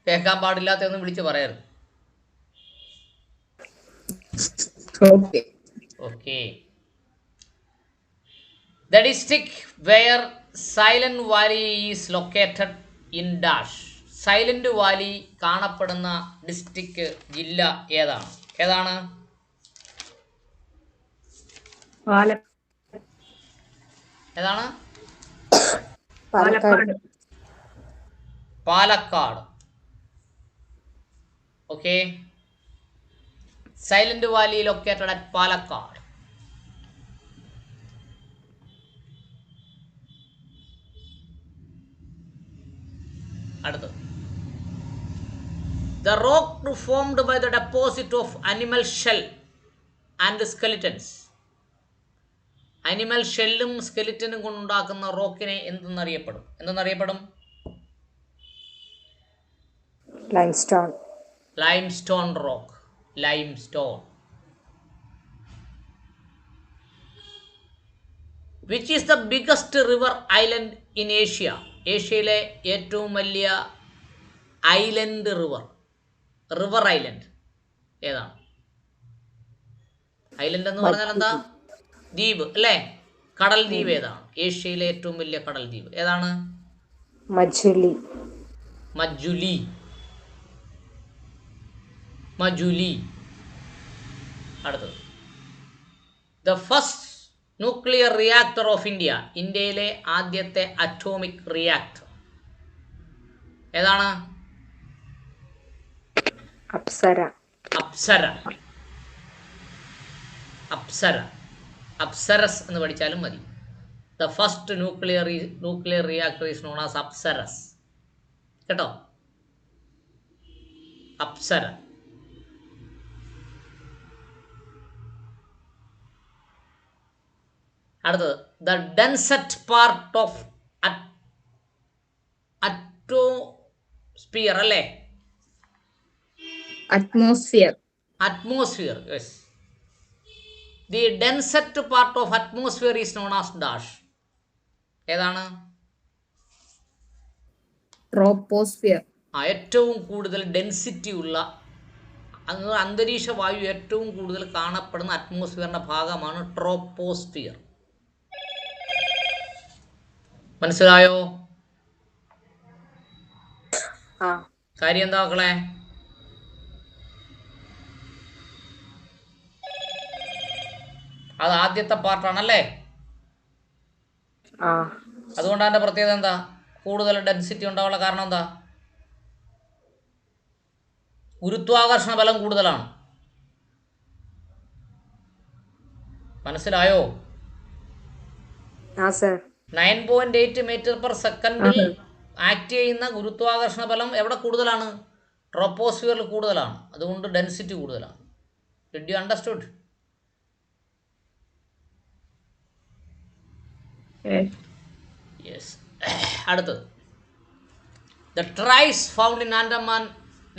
കേൾക്കാൻ പാടില്ലാത്തൊന്നും വിളിച്ച് പറയരുത്. Okay. Okay. The district where Silent Valley is located in dash. Silent Valley കാണപ്പെടുന്ന district ജില്ല ഏതാണ്? ഏതാണ്? ഏതാണ്? Palakkad. Palakkad. Okay. Silent Valley located at Palakkad. അടുത്ത്. The rock formed by the deposit of animal shell and skeletons. Animal ഷെല്ലും സ്കെലിറ്റനും കൊണ്ടുണ്ടാക്കുന്ന റോക്കിനെ എന്തെന്നറിയപ്പെടും? എന്തെന്നറിയപ്പെടും? Limestone. Limestone rock. Limestone. Which is the biggest river island in Asia? ഏഷ്യയിലെ ഏറ്റവും വലിയ ഐലൻഡ് റിവർ ഐലൻഡ് ഏതാണ്? ഐലൻഡ് എന്ന് പറഞ്ഞാൽ എന്താ? ദ്വീപ് അല്ലേ? കടൽ ദ്വീപ് ഏതാണ്? ഏഷ്യയിലെ ഏറ്റവും വലിയ കടൽ ദ്വീപ് ഏതാണ്? മജുലി. അടുത്തത്. The first nuclear reactor of India. ഇന്ത്യയിലെ ആദ്യത്തെ അറ്റോമിക് റിയാക്ടർ ഏതാണ്? അപ്സരസ് എന്ന് പഠിച്ചാലും മതി. The first nuclear reactor is known as Apsaras. കേട്ടോ? അപ്സര. അടുത്തത്. The densest part of atmosphere അല്ലേ? Atmosphere. Yes. The densest part of atmosphere is known as dash. ഏതാണ്? ട്രോപ്പോസ്ഫിയർ. ഏറ്റവും കൂടുതൽ ഡെൻസിറ്റി ഉള്ള അന്തരീക്ഷ വായു ഏറ്റവും കൂടുതൽ കാണപ്പെടുന്ന അറ്റ്മോസ്ഫിയറിന്റെ ഭാഗമാണ് ട്രോപ്പോസ്ഫിയർ. മനസ്സിലായോ? കാര്യം എന്താ മക്കളെ? അത് ആദ്യത്തെ പാർട്ടാണല്ലേ? അതുകൊണ്ട് അതിന്റെ പ്രത്യേകത എന്താ? കൂടുതൽ ഡെൻസിറ്റി ഉണ്ടാവാനുള്ള കാരണം എന്താ? ഗുരുത്വാകർഷണ ബലം കൂടുതലാണ്. മനസ്സിലായോ? 9.8 മീറ്റർ പെർ സെക്കൻഡിൽ ആക്ട് ചെയ്യുന്ന ഗുരുത്വാകർഷണ ബലം എവിടെ കൂടുതലാണ്? ട്രോപ്പോസ്ഫിയറിൽ കൂടുതലാണ്. അതുകൊണ്ട് ഡെൻസിറ്റി കൂടുതലാണ്. Did you understood? യെസ്. അടുത്തത്. The tribes found in Andaman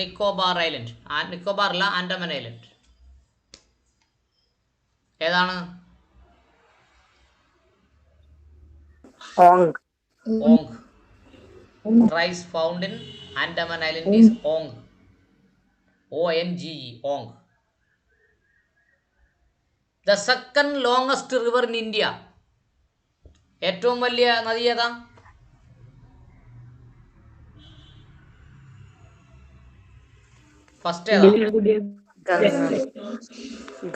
Nicobar island. Nicobar അല്ല, ആൻഡമാൻ ഐലൻഡ് ഏതാണ്? Aung. Tribes found in Andaman Island is Ong. O-N-G-E. Ong. The second longest river in India. ഏറ്റവും വലിയ നദി ഏതാ? ഫസ്റ്റ് ഏതാ?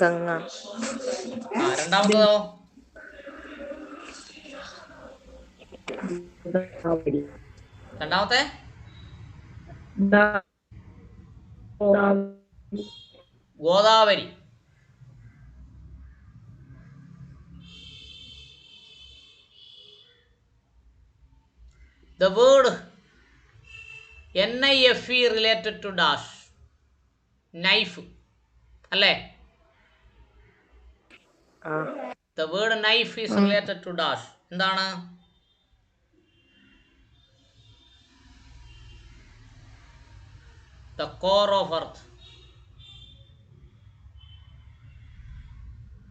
ഗംഗ. രണ്ടാമത്തതോ? രണ്ടാമത്തെ Godavari. The word NIFE related to dash. Knife അല്ലേ? The word knife is related to dash. എന്താണ്? The core of earth.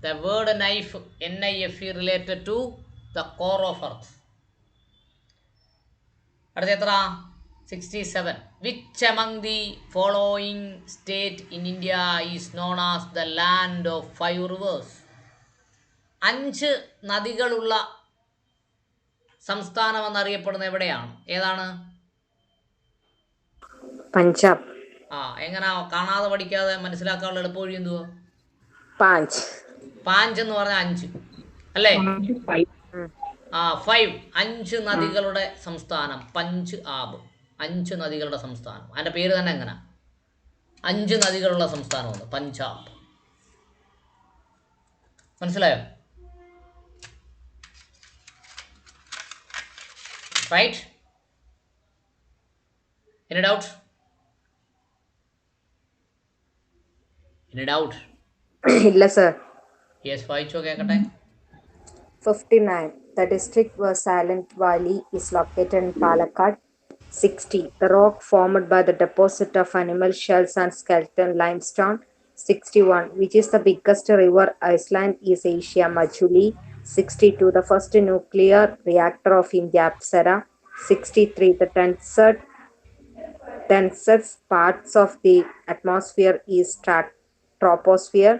The word knife, NIFE, related to the core of earth. അടുത്ത എത്ര? 67. Which among the following state in India is known as the land of 5 rivers? 5 നദികളുള്ള സംസ്ഥാനം എന്നറിയപ്പെടുന്ന എവിടെയാണ്? ഏതാണ്? പഞ്ചാബ്. എങ്ങനെ കാണാതെ പഠിക്കാതെ മനസ്സിലാക്കാനുള്ള എളുപ്പവഴി എന്തുവാ? പാഞ്ച്. പാഞ്ച് എന്ന് പറഞ്ഞാൽ 5 അല്ലേ? 5. 5 നദികളുടെ സംസ്ഥാനം പഞ്ചാബ്. 5 നദികളുടെ സംസ്ഥാനം. അതിൻ്റെ പേര് തന്നെ എങ്ങനെ? 5 നദികളുള്ള സംസ്ഥാനമാണ് പഞ്ചാബ്. മനസ്സിലായോ? റൈറ്റ്? Any doubt? ഇല്ല സർ. യെസ്, വായിച്ചോ കേൾക്കട്ടെ. 59. The district where Silent Valley is located in Palakkad. 60. The rock formed by the deposit of animal shells and skeleton limestone. 61. Which is the biggest river island is Asia? Majuli. 62. The first nuclear reactor of India? Apsara. 63. The densest parts of the atmosphere is troposphere.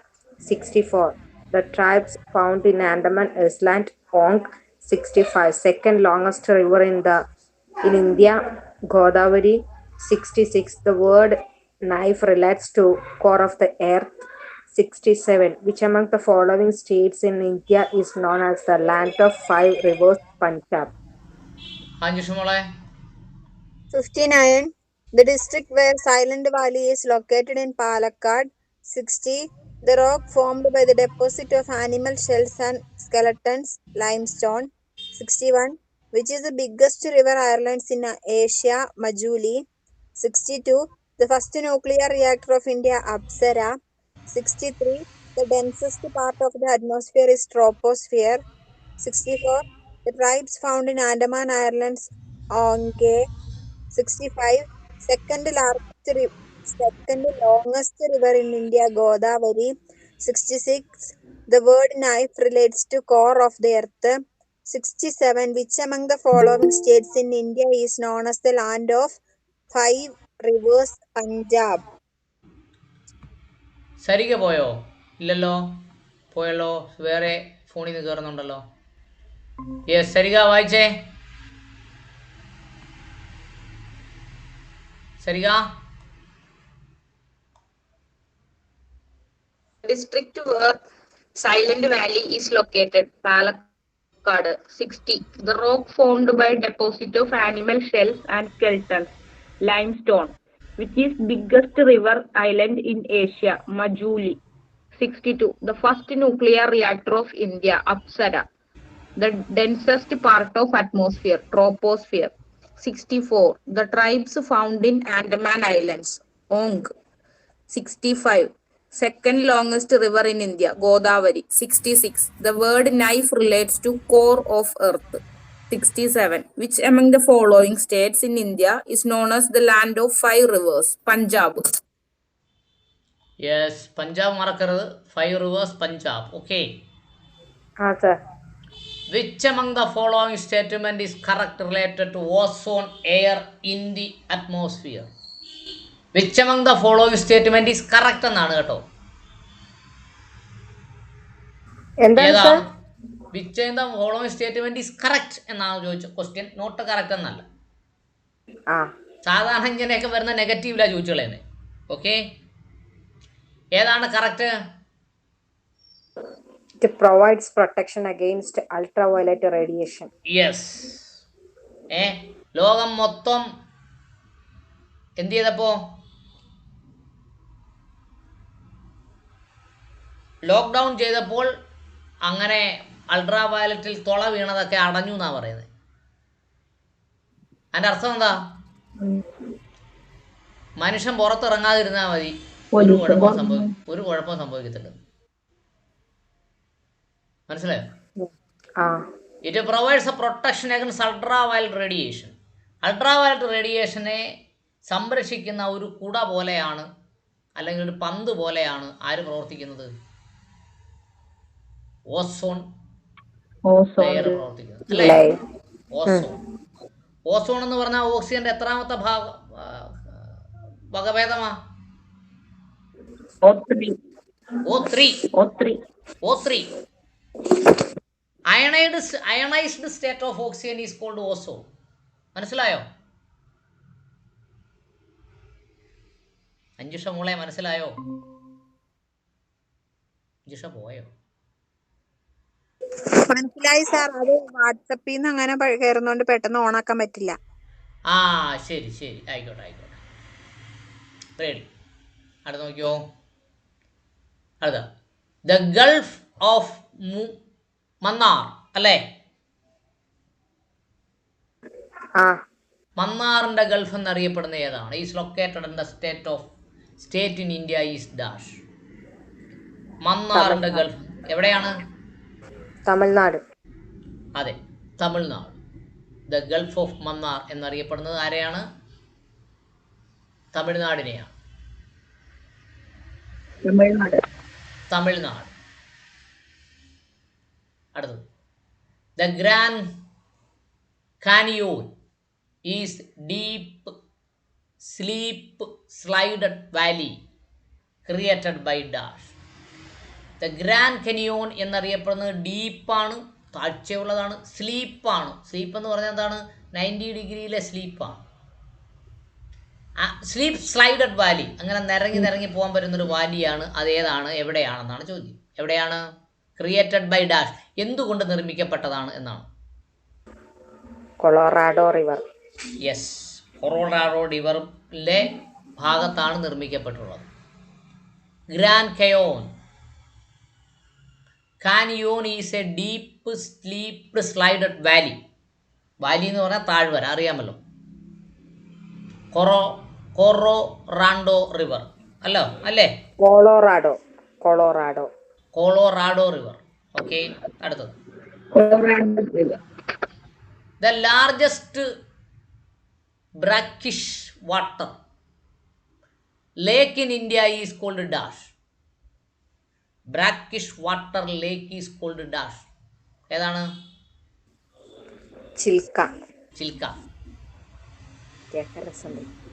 64. The tribes found in Andaman Island? Onk. 65. Second longest river in India? Godavari. 66. The word knife relates to core of the earth. 67. Which among the following states in India is known as the land of 5 rivers? Punjab. 59. The district where Silent Valley is located in Palakkad. 60. The rock formed by the deposit of animal shells and skeletons, limestone. 61. Which is the biggest river islands in Asia? Majuli. 62. The first nuclear reactor of India? Apsara. 63. The densest part of the atmosphere is troposphere. 64. The tribes found in Andaman Islands? Onge. 65. Second longest river in India? Godavari. 66. The word knife relates to core of the earth. 67. Which among the following states in India is known as the land of 5 rivers? Punjab. Sarika പോയോ? ഇല്ലല്ലോ. പോയല്ലോ. വേറെ ഫോണിൽ നിന്ന് കയറുന്നുണ്ടല്ലോ. Yes, Sarika വായിച്ചേ. Sarika. District where Silent Valley is located, Palakkad. 60. The rock formed by deposit of animal shells and skeletons, limestone. Which is biggest river island in Asia? Majuli. 62. The first nuclear reactor of India? Apsara. The densest part of atmosphere? Troposphere. 64. The tribes found in Andaman Islands? Onk. 65. Second longest river in India? Godavari. 66. The word knife relates to core of earth. 67. Which among the following states in India is known as the land of 5 rivers? Punjab. Yes, Punjab മറക്കരുത്. 5 rivers Punjab. Okay. Sir. Which among the following statement is correct related to ozone air in the atmosphere? Which among the following statement is correct എന്നാണ് കേട്ടോ. ഏതാണ്? Which among the following statement is correct എന്നാണ് ചോദിച്ച question. Not correct എന്നല്ല. സാധാരണ ഇങ്ങനെയൊക്കെ വരുന്ന നെഗറ്റീവിലാണ് ചോദിച്ചു കളയുന്നത്. ഓക്കെ, ഏതാണ് correct? It provides protection against ultraviolet radiation. Yes. ലോകം മൊത്തം എന്ത് ചെയ്തപ്പോൾ? ലോക്ക്ഡൗൺ ചെയ്തപ്പോൾ അങ്ങനെ അൾട്രാ വയലറ്റിൽ തുള വീണതൊക്കെ അടഞ്ഞു എന്നാണ് പറയുന്നത്. അതിൻ്റെ അർത്ഥം എന്താ? മനുഷ്യൻ പുറത്തിറങ്ങാതിരുന്നാൽ മതി, ഒരു കുഴപ്പം സംഭവിക്കത്തില്ല. മനസ്സിലായോ? It provides a protection against ultraviolet radiation. Ultraviolet റേഡിയേഷനെ സംരക്ഷിക്കുന്ന ഒരു കുട പോലെയാണ്, അല്ലെങ്കിൽ ഒരു പന്ത് പോലെയാണ് ആര് പ്രവർത്തിക്കുന്നത്? ഓസോൺ ലെയർ പ്രവർത്തിക്കുന്നത് അല്ലേ? ഓസോൺ എന്ന് പറഞ്ഞാൽ ഓക്സിജന്റെ എത്രാമത്തെ വകഭേദമാ? O3. O3. Ionized state of oxygen is called ozone. മനസ്സിലായോ? അഞ്ജുഷ മോളെ മനസ്സിലായോ? അഞ്ജുഷ പോയോ? മനസ്സിലായി സാർ. അത് വാട്സപ്പിൽ നിന്ന് അങ്ങനെ കയറുന്നോണ്ട് പെട്ടെന്ന് ഓണാക്കാൻ പറ്റില്ല. ആ ശരി ആയിക്കോട്ടെ. റെഡി. അടുത്ത നോക്കിയോ. അടുത്ത ദ ഗൾഫ് ഓഫ് മന്നാർ അല്ലേ? മന്നാറിന്റെ ഗൾഫ് എന്നറിയപ്പെടുന്ന ഏതാണ്? Is located in the state in India is dash. മന്നാറിന്റെ ഗൾഫ് എവിടെയാണ്? തമിഴ്നാട്. അതെ, Tamil Nadu. The gulf of Mannar എന്നറിയപ്പെടുന്നത് ആരെയാണ്? തമിഴ്നാടിനെയാണ്. തമിഴ്നാട്. അടുത്തത് the grand canyon is deep sleep slided valley created by dash. The grand canyon എന്നറിയപ്പെടുന്നത് ഡീപ്പാണ്, താഴ്ചയുള്ളതാണ്, സ്ലീപ്പാണ്. സ്ലീപ്പ് എന്ന് പറഞ്ഞാൽ എന്താണ്? 90 ഡിഗ്രിയിലെ സ്ലീപ്പാണ്. സ്ലീപ്പ് സ്ലൈഡഡ് വാലി, അങ്ങനെ നിരങ്ങി പോകാൻ പറ്റുന്നൊരു വാലിയാണ്. അതേതാണ്, എവിടെയാണെന്നാണ് ചോദ്യം. എവിടെയാണ്? Created by dash. എന്തുകൊണ്ട് നിർമ്മിക്കപ്പെട്ടതാണ് എന്നാണ്. Colorado river. യെസ്, കൊളറാഡോ റിവറിലെ ഭാഗത്താണ് നിർമ്മിക്കപ്പെട്ടുള്ളത്. Grand canyon canyon is a deep steep sided valley. Valley എന്ന് പറഞ്ഞാൽ താഴ്വര, അറിയാമല്ലോ. കൊറോറാഡോ റിവർ അല്ലേ? Colorado river. ഓക്കെ, അടുത്തത് the largest brackish water lake in India is called dash. Brackish water lake is called dash. ഏതാണ്? Chilka.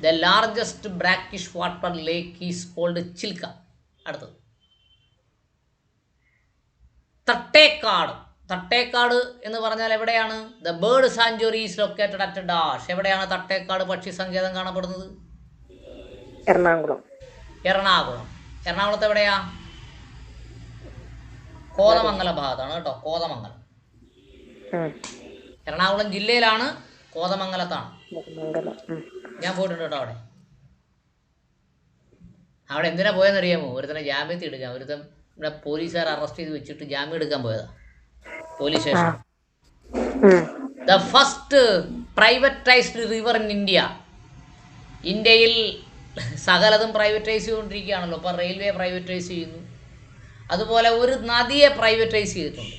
The largest brackish water lake is called Chilka. അടുത്തത് തട്ടേക്കാട് എന്ന് പറഞ്ഞാൽ എവിടെയാണ്? The bird sanctuary is located at dash. എവിടെയാണ് തട്ടേക്കാട് പക്ഷി സങ്കേതം കാണപ്പെടുന്നത്? എറണാകുളത്ത് എവിടെയാ? കോതമംഗലം ഭാഗത്താണ് കേട്ടോ. കോതമംഗലം എറണാകുളം ജില്ലയിലാണ്, കോതമംഗലത്താണ്. ഞാൻ പോയിട്ടുണ്ട് കേട്ടോ അവിടെ എന്തിനാ പോയെന്നറിയാമോ? ഒരുത്തനെ ജാമ്യത്തിൽ എടുക്കാൻ. ഒരുത്തൻ ഇവിടെ പോലീസുകാർ അറസ്റ്റ് ചെയ്ത് വെച്ചിട്ട് ജാമ്യം എടുക്കാൻ പോയതാ police station. The first privatised river in India. ഇന്ത്യയിൽ സകലതും പ്രൈവറ്റൈസ് ചെയ്തുകൊണ്ടിരിക്കുകയാണല്ലോ. ഇപ്പം റെയിൽവേ പ്രൈവറ്റൈസ് ചെയ്യുന്നു, അതുപോലെ ഒരു നദിയെ പ്രൈവറ്റൈസ് ചെയ്തിട്ടുണ്ട്.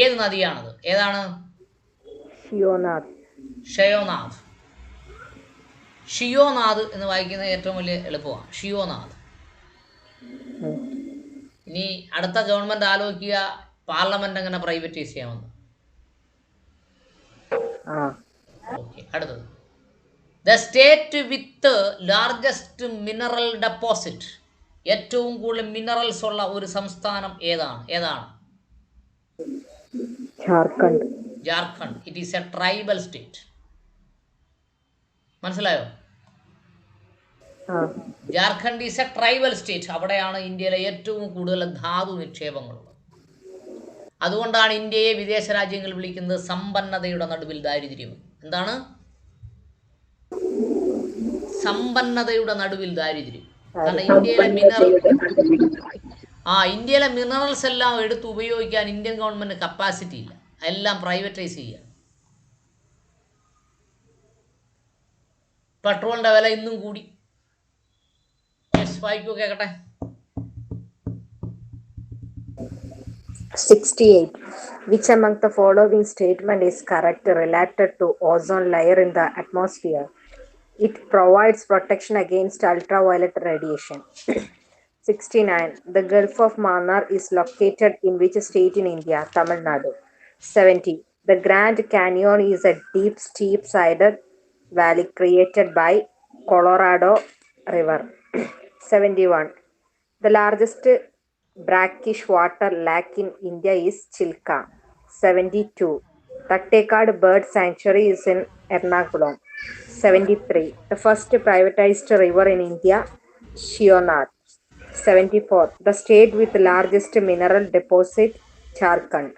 ഏത് നദിയാണത്? ഏതാണ്? ഷിയോനാഥ് എന്ന് വായിക്കുന്നത് ഏറ്റവും വലിയ എളുപ്പമാണ്. ഷിയോനാഥ്. ഇനി അടുത്ത ഗവൺമെന്റ് ആലോചിക്കുക പാർലമെന്റ് എങ്ങനെ പ്രൈവറ്റൈസ് ചെയ്യാമെന്ന്. ഓക്കെ, അടുത്തത് the state with largest mineral deposit. ഏറ്റവും കൂടുതൽ മിനറൽസ് ഉള്ള ഒരു സംസ്ഥാനം ഏതാണ്? Jharkhand. It is a tribal state. മനസ്സിലായോ? Jharkhand is a tribal state. അവിടെയാണ് ഇന്ത്യയിലെ ഏറ്റവും കൂടുതൽ ധാതു നിക്ഷേപങ്ങളുള്ളത്. അതുകൊണ്ടാണ് ഇന്ത്യയെ വിദേശ രാജ്യങ്ങൾ വിളിക്കുന്നത് സമ്പന്നതയുടെ നടുവിൽ ദാരിദ്ര്യം. എന്താണ്? സമ്പന്നതയുടെ നടുവിൽ ദാരിദ്ര്യം. കാരണം ഇന്ത്യയിലെ മിനറൽസ് എല്ലാം എടുത്ത് ഉപയോഗിക്കാൻ ഇന്ത്യൻ ഗവൺമെന്റ് കപ്പാസിറ്റി ഇല്ല. എല്ലാം പ്രൈവറ്റൈസ് ചെയ്യുക. പെട്രോളിന്റെ വില ഇന്നും കൂടി. വായിക്കൂ, കേക്കട്ടെ. 68. Which among the following statement is correct related to ozone layer in the atmosphere? It provides protection against ultraviolet radiation. 69. The Gulf of Mannar is located in which state in India? Tamil Nadu. 70. The Grand Canyon is a deep, steep-sided valley created by Colorado River. 71. The largest brackish water lake in India is Chilka. 72. Tattekad Bird Sanctuary is in Ernakulam. 73. The first privatized river in India, Shionad. 74. The state with the largest mineral deposit, Jharkhand.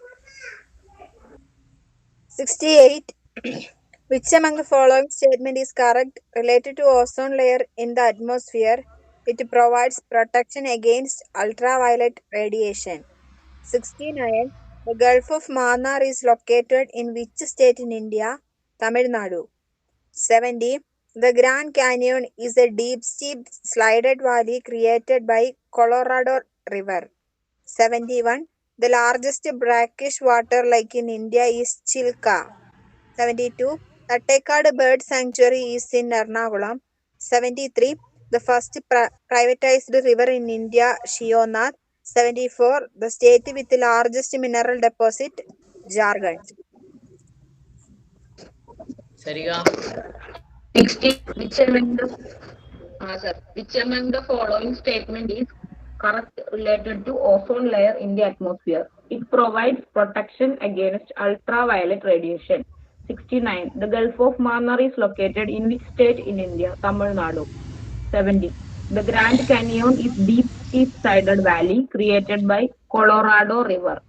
68. Which among the following statement is correct related to ozone layer in the atmosphere? It provides protection against ultraviolet radiation. 69. The Gulf of Mannar is located in which state in India? Tamil Nadu. 70. The Grand Canyon is a deep, steep, slided valley created by Colorado River. 71. The largest brackish water lake in India is Chilka. 72. The Tekad Bird Sanctuary is in Ernakulam. 73. The first privatized river in India, Shionad. 74. The state with the largest mineral deposit, Jharkhand. Sarika, 60. Which among the following statement is correct related to ozone layer in the atmosphere? It provides protection against ultraviolet radiation. 69. The Gulf of Mannar is located in which state in India? Tamil Nadu. 70. The Grand Canyon is deep, steep-sided valley created by Colorado River.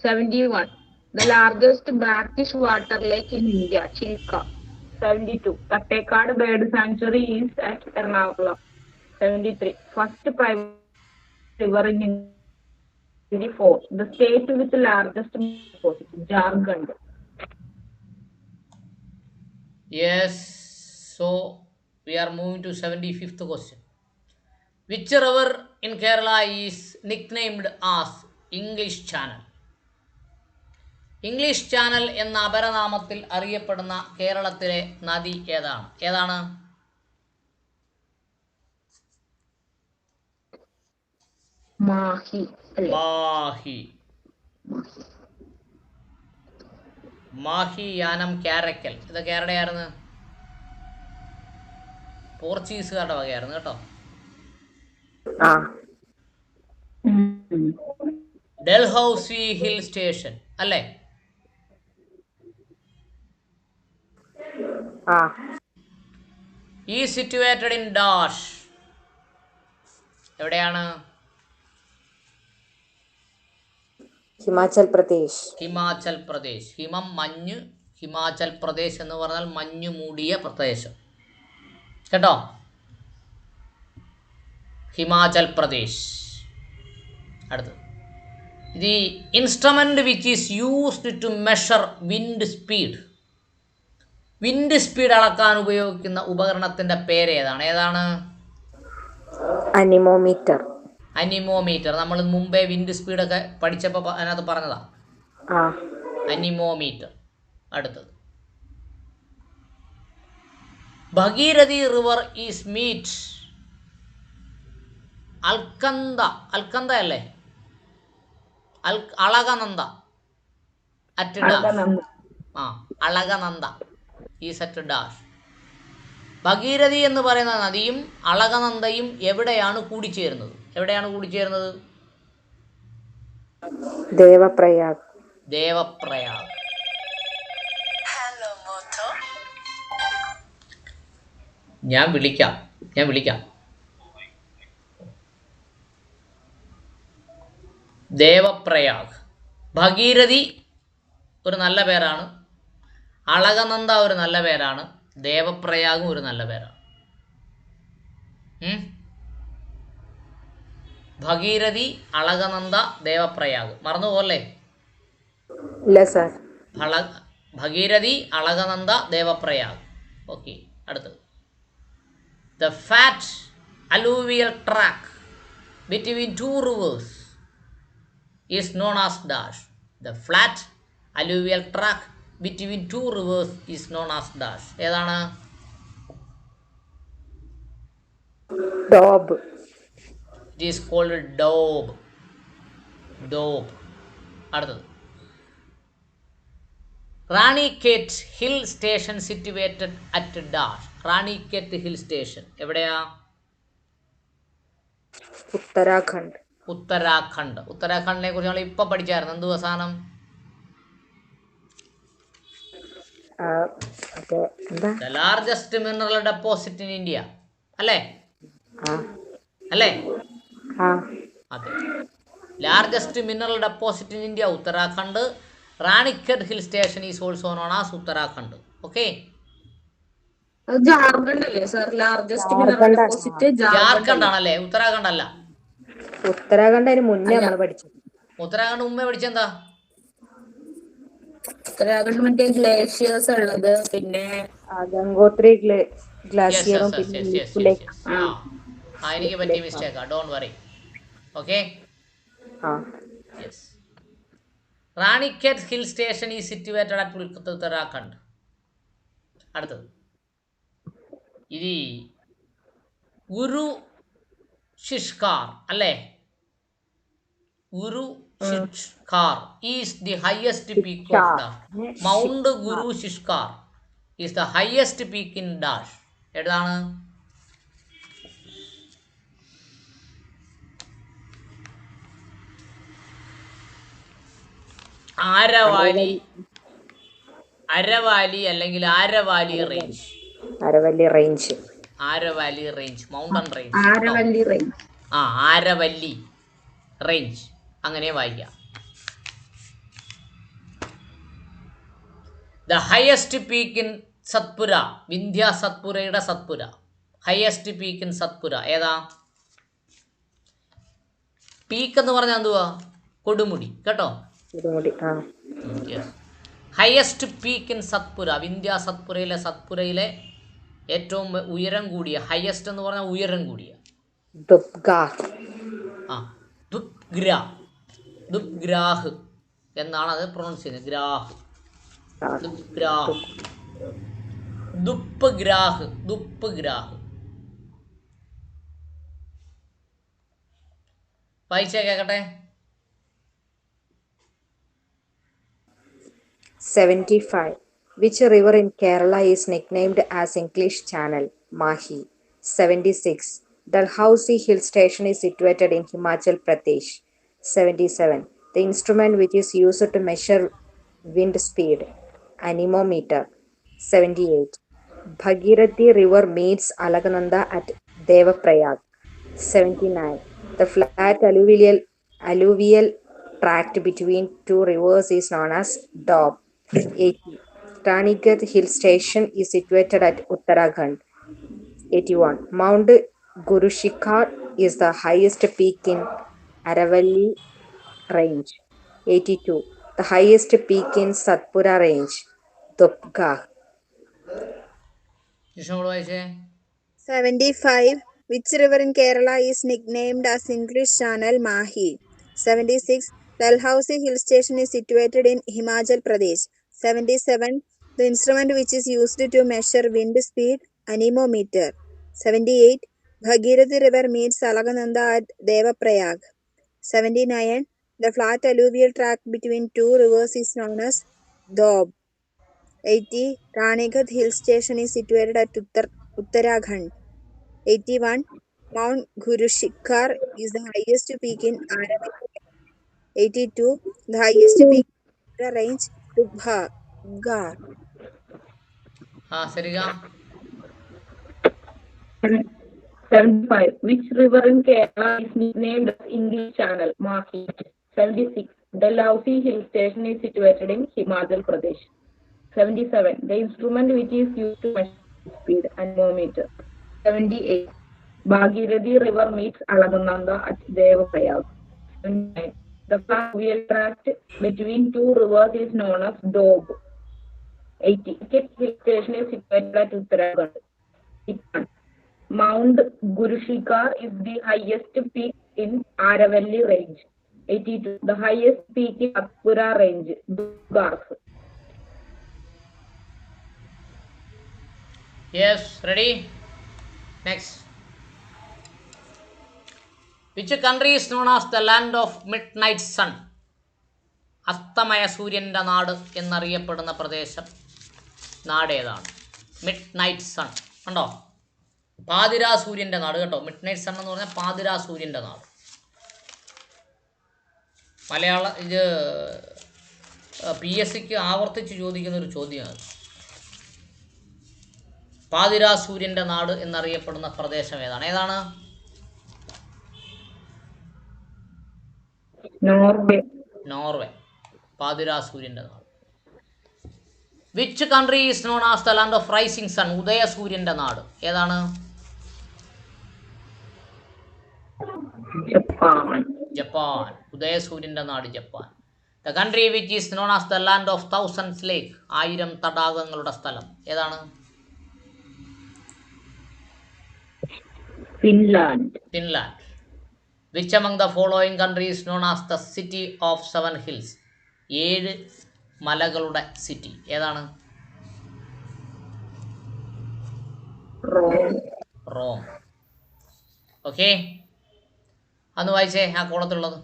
71. The largest brackish water lake in India, Chilka. 72. Tattekad Bird Sanctuary is at Ernakulam. 73. First private river in India. 74. The state with the largest deposit, Jharkhand. yes. So we are moving to 75th question. Which river in Kerala is nicknamed as English Channel? English channel എന്ന അപരനാമത്തിൽ അറിയപ്പെടുന്ന കേരളത്തിലെ നദി ഏതാണ്? മാഹി യാനം കാരക്കൽ ഇതൊക്കെ ആരുടെയായിരുന്നു? പോർച്ചുഗീസുകാരുടെ വകയായിരുന്നു കേട്ടോ. Dalhousie hill station അല്ലേ? ഈ situated in dash എവിടെയാണ്? ഹിമാചൽ പ്രദേശ്. ഹിമാചൽ പ്രദേശ്. ഹിമം മഞ്ഞ്, ഹിമാചൽ പ്രദേശ് എന്ന് പറഞ്ഞാൽ മഞ്ഞു മൂടിയ പ്രദേശം കേട്ടോ. ഹിമാചൽ പ്രദേശ്. അടുത്തത്, the instrument which is used to measure wind speed. Wind speed അളക്കാൻ ഉപയോഗിക്കുന്ന ഉപകരണത്തിന്റെ പേര് ഏതാണ്? അനിമോമീറ്റർ. അനിമോമീറ്റർ. നമ്മൾ മുമ്പേ വിൻഡ് സ്പീഡൊക്കെ പഠിച്ചപ്പോൾ അതിനകത്ത് പറഞ്ഞതാ, അനിമോമീറ്റർ. അടുത്തത്, Bhagirathi river is meet Alaknanda അല്ലേ? Alaknanda at Alaknanda is at dash. Bhagirathi എന്ന് പറയുന്ന നദിയും അളകനന്ദയും എവിടെയാണ് കൂടിച്ചേരുന്നത്? ദേവപ്രയാഗ്. ഞാൻ വിളിക്കാം. ദേവപ്രയാഗ്. ഭഗീരഥി ഒരു നല്ല പേരാണ്, അളകനന്ദ ഒരു നല്ല പേരാണ്, ദേവപ്രയാഗും ഒരു നല്ല പേരാണ്. ഭഗീരഥി, അളകനന്ദ, ദേവപ്രയാഗ്. മറന്നുപോലെ? ഇല്ല സാർ. ഭഗീരഥി, അളകനന്ദ, ദേവപ്രയാഗ്. ഓക്കെ. അടുത്തത്, the fat alluvial track between two rivers is known as dash. The flat alluvial track between two rivers is known as dash. ഏതാണ്? Doab. It is called doab. അടുത്തത്, Ranikhet hill station situated at dash. Ranikhet hill station എവിടെയാ? ഉത്തരാഖണ്ഡ്. ഉത്തരാഖണ്ഡ്. ഉത്തരാഖണ്ഡിനെ കുറിച്ച് നമ്മൾ ഇപ്പൊ പഠിച്ചായിരുന്നു. എന്ത് അവസാനം? The largest mineral deposit in India അല്ലേ? അല്ലേ? അതെ, largest mineral deposit in India Uttarakhand. Ranikhet hill station is also known as Uttarakhand. Okay, Jharkhand അല്ലേ sir largest mineral deposit? Jharkhand ആണല്ലേ, ഉത്തരാഖണ്ഡ് അല്ല. ഉത്തരാഖണ്ഡ് അതിന് മുന്നേ നമ്മൾ പഠിച്ചു. ഉത്തരാഖണ്ഡ് മുമ്പേ പഠിച്ചെന്താ? ഉത്തരാഖണ്ഡ് മറ്റേ ഗ്ലേഷ്യേഴ്സ് ഉള്ളത്, പിന്നെ ഗംഗോത്രി ഗ്ലാസിയറും പിന്നെ എനിക്ക് പറ്റിയ മിസ്റ്റേക്കാ, don't worry. Okay, yes. Ranikhet hill station is situated at Uttarakhand. അടുത്തത് ഇത് ഗുരു ശിഷ്കാർ അല്ലേ? Guru Shikhar is the highest peak of the mount. Guru Shikhar is the highest peak in dash. ഏതാണ്? ആരവാലി, അരവാലി അല്ലെങ്കിൽ Aravali range. Aravalli range. Aravali range, mountain range. Aravalli range. Aravalli range അങ്ങനെ വായിക്കാം. The highest peak in Satpura. Vindhya സത്പുരയുടെ Satpura. Highest peak in Satpura ഏതാ? Peak എന്ന് പറഞ്ഞാൽ എന്തുവാ? കൊടുമുടി കേട്ടോ. Highest peak in Satpura. Vindhya സത്പുരയിലെ ഏറ്റവും ഉയരം കൂടിയ, ഹയസ്റ്റ് എന്ന് പറഞ്ഞാൽ ഉയരം കൂടിയ, ദുബ്ഗ്രാഹ് എന്നാണ് അത് പ്രൊണൗൺസ് ചെയ്യുന്നത്. ഗ്രാഹ്, ദുബ്ഗ്രാഹ്, ദുപ്ഗ്രാഹ്, ദുപ്ഗ്രാഹ്. വായിച്ചേ കേക്കട്ടെ. 75. Which river in Kerala is nicknamed as English Channel? Mahi. 76. Dalhousie Hill Station is situated in Himachal Pradesh. 77. The instrument which is used to measure wind speed? Anemometer. 78. Bhagirathi River meets Alakananda at Devaprayag. 79. The flat alluvial tract between two rivers is known as Doab. 80. റാണിഖേറ്റ് Hill Station is situated at Uttarakhand. 81. Mount Gurushikar is the highest peak in Aravalli Range. 82. The highest peak in Satpura Range, Dupgah. 75. Which river in Kerala is nicknamed as English Channel? Mahi. 76. Dalhousie Hill Station is situated in Himachal Pradesh. 77. The instrument which is used to measure wind speed? Anemometer. 78. Bhagirathi River meets Alakananda at Devaprayag. 79. The flat alluvial tract between two rivers is known as Doab. 80. റാണിഖേറ്റ് Hill Station is situated at Uttarakhand. 81. Mount Gurushikar is the highest peak in Aravalli. 82. The highest peak in the range, Dubha. 75. Which river in Kerala is nicknamed as English Channel? Mahi. 76. Dalhousie Hill Station is situated in Himachal Pradesh. 77. The instrument which is used to measure speed? Anemometer. 78. Bhagirathi River meets Alakananda at Devaprayag. 79. The fluvial tract between two rivers is known as Doab. 80. Hill Station is situated at Uttarakhand. 81. Mount Gurushikar is the highest peak in Aravalli Range. 82. The highest peak in Satpura Range, Dupgah. Yes, ready? Next. Which country is known as the land of midnight sun? അസ്തമയ സൂര്യൻ്റെ നാട് എന്നറിയപ്പെടുന്ന പ്രദേശം നാട് ഏതാണ്? Mid night sun ഉണ്ടോ? പാതിരാ സൂര്യൻ്റെ നാട് കേട്ടോ. മിഡ് നൈറ്റ് സൺ എന്ന് പറഞ്ഞാൽ പാതിരാ സൂര്യൻ്റെ നാട്. ഇത് PSCക്ക് ആവർത്തിച്ച് ചോദിക്കുന്ന ഒരു ചോദ്യമാണ്. പാതിരാ സൂര്യൻ്റെ നാട് എന്നറിയപ്പെടുന്ന പ്രദേശം ഏതാണ്? ഏതാണ്? നോർവേ. പാതിരാ സൂര്യൻ്റെ നാട്. Which country is known as the land of rising sun? ഉദയസൂര്യൻ്റെ നാട് ഏതാണ്? ജപ്പാൻ. ഉദയസൂര്യൻ്റെ നാട് Japan. The country which is known as the land of thousands lake? 1000 തടാകങ്ങളുടെ സ്ഥലം ഏതാണ്? Finland. Which among the following countries known as the city of 7 hills? 7 മലകളുടെ city ഏതാണ്? റോം. ഓക്കെ, അന്ന് വായിച്ചേ ആ കോളത്തിലുള്ളത്.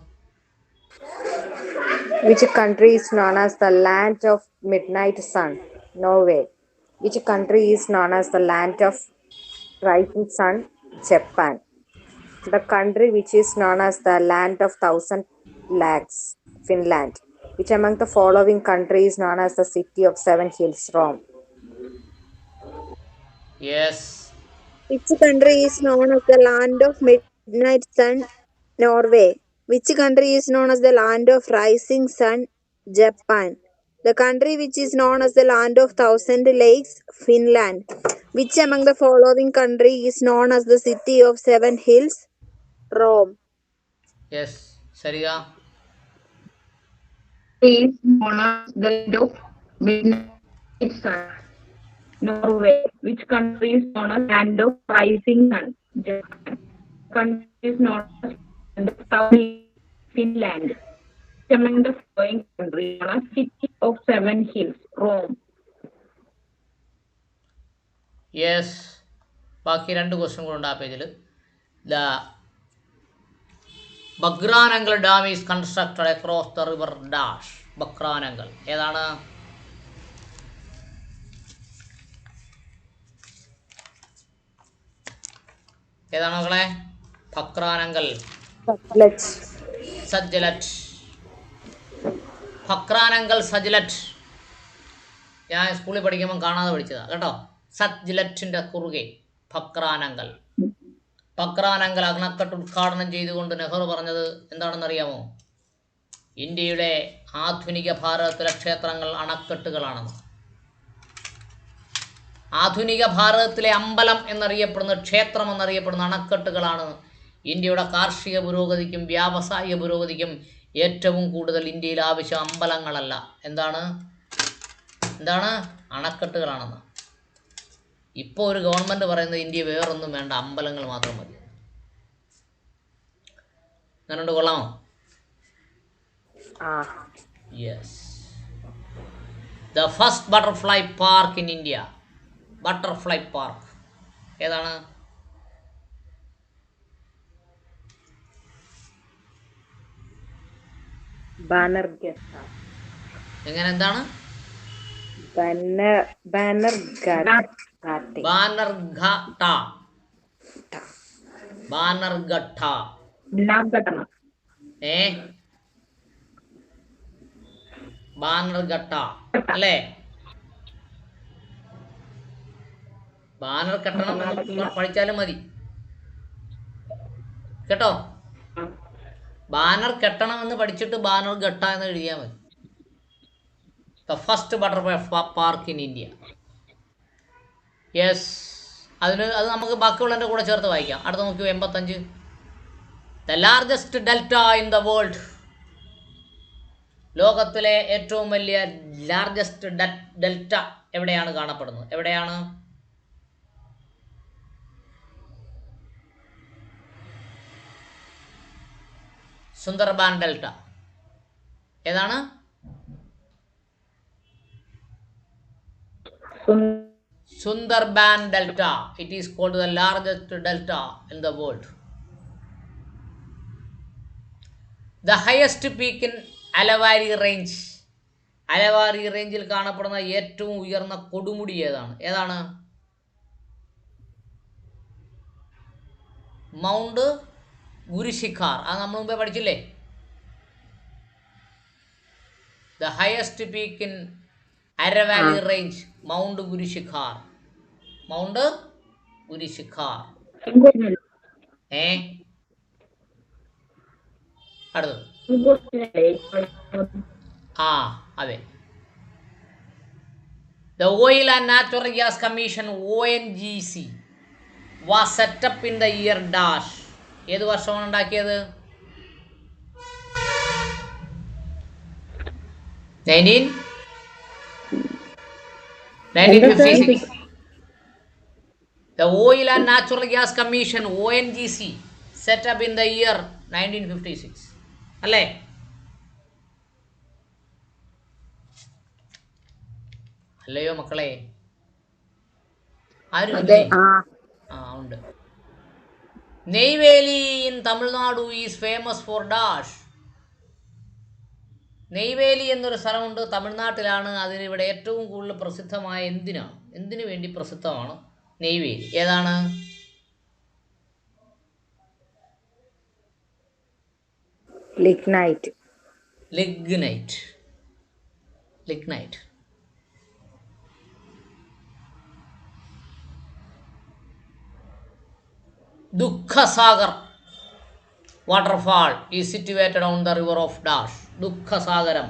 Which country is known as the land of midnight sun? Norway. Which country is known as the land of rising sun? Japan. The country which is known as the land of 1000 lakes? Finland. Which among the following countries is known as the city of 7 hills? Rome. Yes. Which country is known as the land of midnight sun? Norway. Which country is known as the land of rising sun? Japan. The country which is known as the land of 1000 lakes? Finland. Which among the following country is known as the city of 7 hills? Rome. Yes, Sariga. Is known as the land of midnight sun. Norway. Which country is known as land of rising sun? Japan. Country is known as land of 1000 Finland. Among the following countries are a city of 7 hills? Rome. Yes. ബാക്കി 2 question കൂടെ ഉണ്ട് ആ പേജിൽ. The Bhakra Nangal dam is constructed across the river dash. Bhakra Nangal ഏതാണ്? ഏതാണ് മക്കളെ? ബക്രാനങ്കൽ. സജ്ജലറ്റ്. ബക്രാനങ്കൽ സജ്ജലറ്റ്. ഞാൻ സ്കൂളിൽ പഠിക്കുമ്പോൾ കാണാതെ പഠിച്ചതാണ് കേട്ടോ. സജ്ജലറ്റിൻ്റെ കുറുകെ ബക്രാനങ്കൽ. ബക്രാനങ്കൽ അണക്കെട്ട് ഉദ്ഘാടനം ചെയ്തുകൊണ്ട് നെഹ്റു പറഞ്ഞത് എന്താണെന്നറിയാമോ? ഇന്ത്യയുടെ ആധുനിക ഭാരതത്തിലെ ക്ഷേത്രങ്ങൾ അണക്കെട്ടുകളാണെന്ന്. ആധുനിക ഭാരതത്തിലെ അമ്പലം എന്നറിയപ്പെടുന്ന, ക്ഷേത്രം എന്നറിയപ്പെടുന്ന അണക്കെട്ടുകളാണ് ഇന്ത്യയുടെ കാർഷിക പുരോഗതിക്കും വ്യാവസായിക പുരോഗതിക്കും ഏറ്റവും കൂടുതൽ ഇന്ത്യയിൽ ആവശ്യം. അമ്പലങ്ങളല്ല. എന്താണ്? അണക്കെട്ടുകളാണെന്ന്. ഇപ്പോൾ ഒരു ഗവൺമെൻറ് പറയുന്നത് ഇന്ത്യ വേറൊന്നും വേണ്ട, അമ്പലങ്ങൾ മാത്രം മതി. അങ്ങനെയുണ്ട്, കൊള്ളാമോ? Yes. The first butterfly park in India. Butterfly park ഏതാണ്? എങ്ങനെ? എന്താണ്? ബാനർഘട്ട. ബാനർഘട്ട അല്ലേ? ബാനർ കെട്ടണം പഠിച്ചാലും മതി കേട്ടോ. ബാനർ കെട്ടണമെന്ന് പഠിച്ചിട്ട് ബാനർഘട്ട എന്ന് എഴുതിയാൽ മതി. The first butterfly park in India. Yes. അത് നമുക്ക് ബാക്കിയുള്ളതിൻ്റെ കൂടെ ചേർത്ത് വായിക്കാം. അടുത്ത നോക്കൂ, 85. The largest delta in the world. ലോകത്തിലെ ഏറ്റവും വലിയ ലാർജസ്റ്റ് ഡെൽറ്റ എവിടെയാണ് കാണപ്പെടുന്നത്? എവിടെയാണ്? സുന്ദർബാൻ ഡെൽറ്റ. ഏതാണ്? Sundarban Delta. It is called the largest delta in the world. The highest peak in Aravali range. Aravali റേഞ്ചിൽ കാണപ്പെടുന്ന ഏറ്റവും ഉയർന്ന കൊടുമുടി ഏതാണ്? ഏതാണ്? മൗണ്ട് ഗുരുശിഖാർ. അത് നമ്മൾ മുമ്പേ പഠിച്ചില്ലേ? The highest peak in Aravali range, mount Gurushikhar. Mount Gurushikhar. അടുത്തത് അതെ. The Oil and Natural Gas Commission ONGC was set up in the year dash. ഏത് വർഷമാണ് ഉണ്ടാക്കിയത്? 1956. The Oil and Natural Gas Commission ONGC set up in the year 1956. അല്ലേ? അല്ലയോ മക്കളെ? ആരും ഉണ്ട്. Neyveli in Tamil Nadu is famous for dash. Neyveli എന്നൊരു സ്ഥലമുണ്ട്, തമിഴ്നാട്ടിലാണ്. അതിനിവിടെ ഏറ്റവും കൂടുതൽ പ്രസിദ്ധമായ എന്തിനു വേണ്ടി പ്രസിദ്ധമാണ് നെയ്വേലി? ഏതാണ്? Lignite. Dudhsagar waterfall is situated on the river of dash. ദുഃഖസാഗരം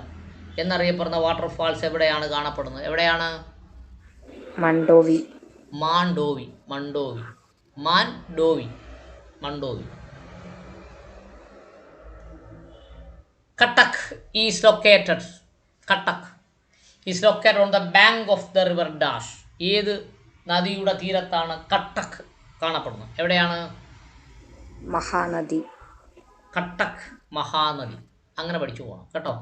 എന്നറിയപ്പെടുന്ന വാട്ടർഫാൾസ് എവിടെയാണ് കാണപ്പെടുന്നത്? എവിടെയാണ്? Mandovi. Cuttack is located on the bank of the river dash. ഏത് നദിയുടെ തീരത്താണ് കട്ടക്ക് കാണപ്പെടുന്നത്? എവിടെയാണ്? മഹാനദി. കട്ടക്ക് മഹാനദി. അങ്ങനെ പഠിച്ചു പോകണം കേട്ടോ.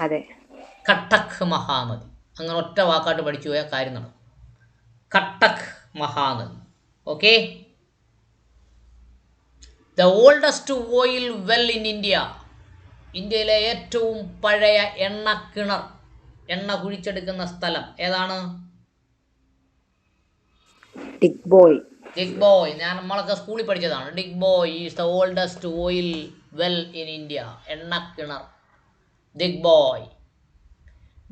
അതെ, കട്ടക്ക് മഹാനദി. അങ്ങനെ ഒറ്റ വാക്കായിട്ട് പഠിച്ചു പോയാൽ കാര്യം നടക്കും. Cuttack Mahanadi. Okay. The oldest oil well in India. ഇന്ത്യയിലെ ഏറ്റവും പഴയ എണ്ണക്കിണർ, എണ്ണ കുഴിച്ചെടുക്കുന്ന സ്ഥലം ഏതാണ്? ഡിഗ്ബോയ്. നമ്മളൊക്കെ സ്കൂളിൽ പഠിച്ചതാണ്. Digboi is the oldest oil well in India. എണ്ണക്കിണർ ഡിഗ്ബോയ്.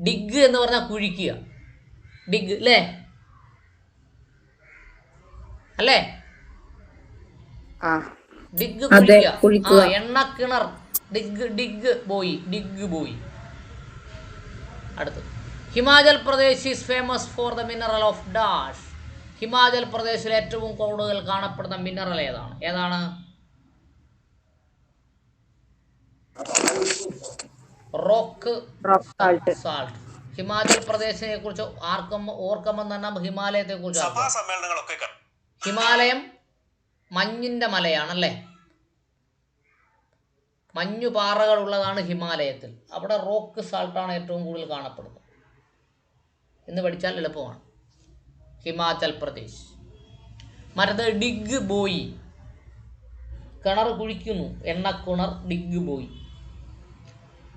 ഡിഗ് എന്ന് പറഞ്ഞാൽ കുഴിക്കുക. ഡിഗ് അല്ലേ? ഡിഗ് കുഴിക്കുക. എണ്ണക്കിണർ ഡിഗ് ബോയ്. അടുത്ത് Himachal Pradesh is famous for the mineral of dash. Himachal പ്രദേശിൽ ഏറ്റവും കൂടുതൽ കാണപ്പെടുന്ന മിനറൽ ഏതാണ്? Rock salt. ഹിമാചൽ പ്രദേശിനെ കുറിച്ച് ഓർക്കുമ്പോൾ തന്നെ ഹിമാലയത്തെ കുറിച്ച്. ഹിമാലയം മഞ്ഞിന്റെ മലയാണല്ലേ? മഞ്ഞുപാറകളുള്ളതാണ് ഹിമാലയത്തിൽ. അവിടെ റോക്ക് സാൾട്ടാണ് ഏറ്റവും കൂടുതൽ കാണപ്പെടുന്നത്. എന്ന് പഠിച്ചാൽ എളുപ്പമാണ്. ഹിമാചൽ പ്രദേശ്. മറ്റത് ഡിഗ് ബോയി, കിണർ കുഴിക്കുന്നു, എണ്ണക്കിണർ ഡിഗ് ബോയി.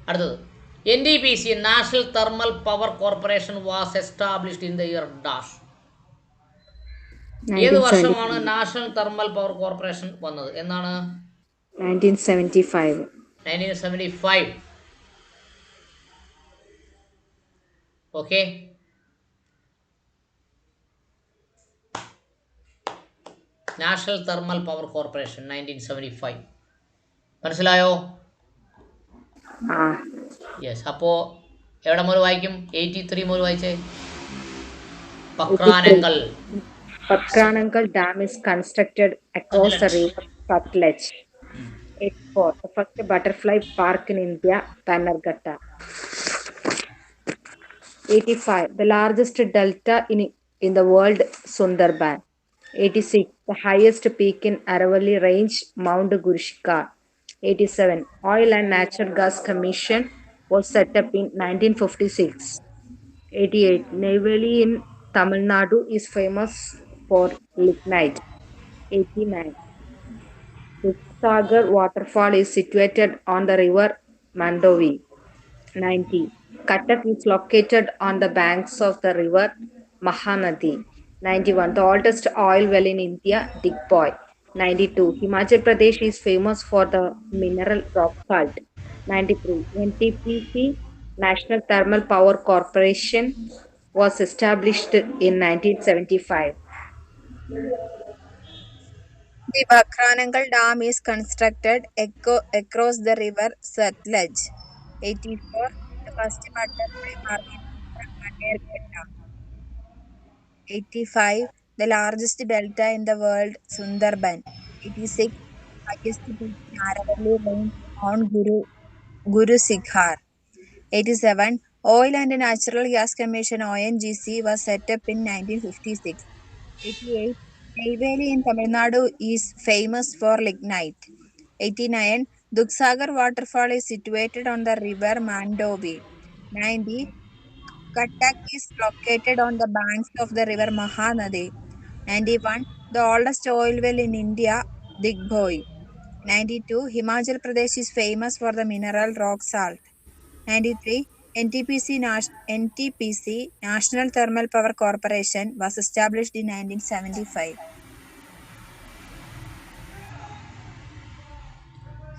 അടുത്തത് NTPC, national thermal power corporation was established in the year dash. ഏത് വർഷമാണ് നാഷണൽ തെർമൽ പവർ കോർപ്പറേഷൻ വന്നത്? എന്നാണ്? 1975. Okay. National thermal power corporation 1975. മനസ്സിലായോ? യെസ്. അപ്പോൾ എവിടെ മുതൽ വായിക്കും? 83 മുതൽ വായിച്ചേ. Pakranangal Dam is constructed across the river Sutlej. 84. The first butterfly park in India, Bannerghatta. 85. The largest delta in the world, Sundarban. 86. The highest peak in Aravalli Range, Mount Gurushikar. 87. Oil and Natural Gas Commission was set up in 1956. 88. Neyveli in Tamil Nadu is famous for lignite. 89. The Sagar waterfall is situated on the river Mandovi. 90. Cuttack is located on the banks of the river Mahanadi. 91. The oldest oil well in India, Digboy. 92. Himachal Pradesh is famous for the mineral rock salt. 93. NTPC, National Thermal Power Corporation, was established in 1975. The Bakranangal Dam is constructed across the river Satluj. 84. The first butterfly park in Bannerghatta. 85. The largest delta in the world, Sundarban. 86. Highest peak in Aravalli range on Guru Sikhar. 87. Oil and Natural Gas Commission ONGC was set up in 1956. 88. Neyveli in Tamil Nadu is famous for lignite. 89. Duksagar waterfall is situated on the river Mandovi. 90. Cuttack is located on the banks of the river Mahanadi. 91. The oldest oil well in India, Digboi. 92. Himachal Pradesh is famous for the mineral rock salt. 93. NTPC, National Thermal Power Corporation, was established in 1975.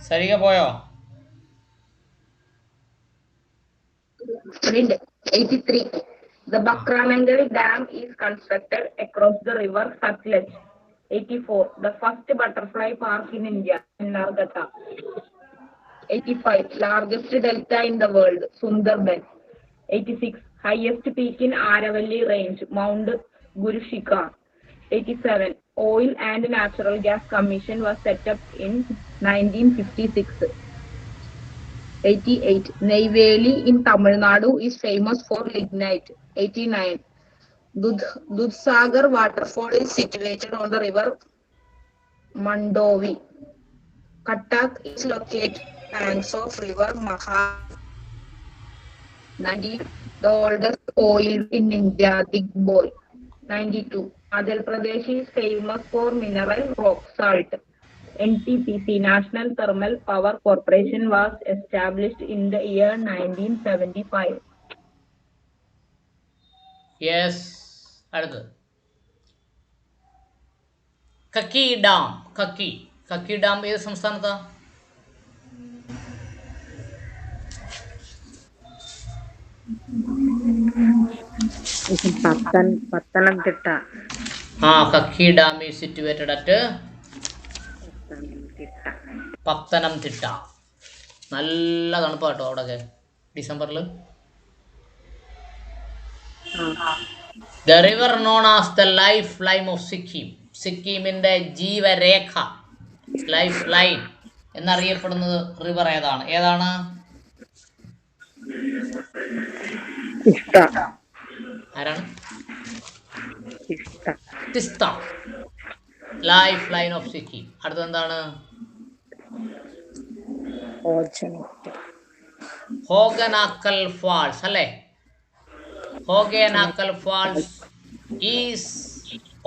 Sarika പോയോ? Read 83. The Bakranangal Dam is constructed across the river Satluj. 84. The first butterfly park in India, Bannerghatta. 85. Largest delta in the world, Sundarban. 86. Highest peak in Aravalli range, Mount Guru Shikhar. 87. Oil and Natural Gas Commission was set up in 1956. 88. Neyveli in Tamil Nadu is famous for lignite. 89. Dudhsagar waterfall is situated on the river Mandovi. Cuttack is located on the banks of river Maha. 90. The oldest oil in India, Digboy. 92. Madhya Pradesh is famous for mineral rock salt. NTPC, National Thermal Power Corporation, was established in the year 1975. Yes. അടുത്തത് Kakki dam. Kakki dam ഏത് സംസ്ഥാനത്താ? Pathanamthitta. Kakki dam is situated at Pathanamthitta. നല്ല തണുപ്പാ കേട്ടോ അവിടെയൊക്കെ ഡിസംബറിൽ. The river known as the life line of Sikkim. സിക്കിമിൻ്റെ ജീവരേഖ, ലൈഫ് ലൈൻ എന്നറിയപ്പെടുന്നത് റിവർ ഏതാണ്? ആരാണ്? Teesta. Life line of Sikkim. അടുത്തത് എന്താണ്? ഹോഗനാക്കൽ ഫാൾസ് അല്ലേ? Hogenakkal falls is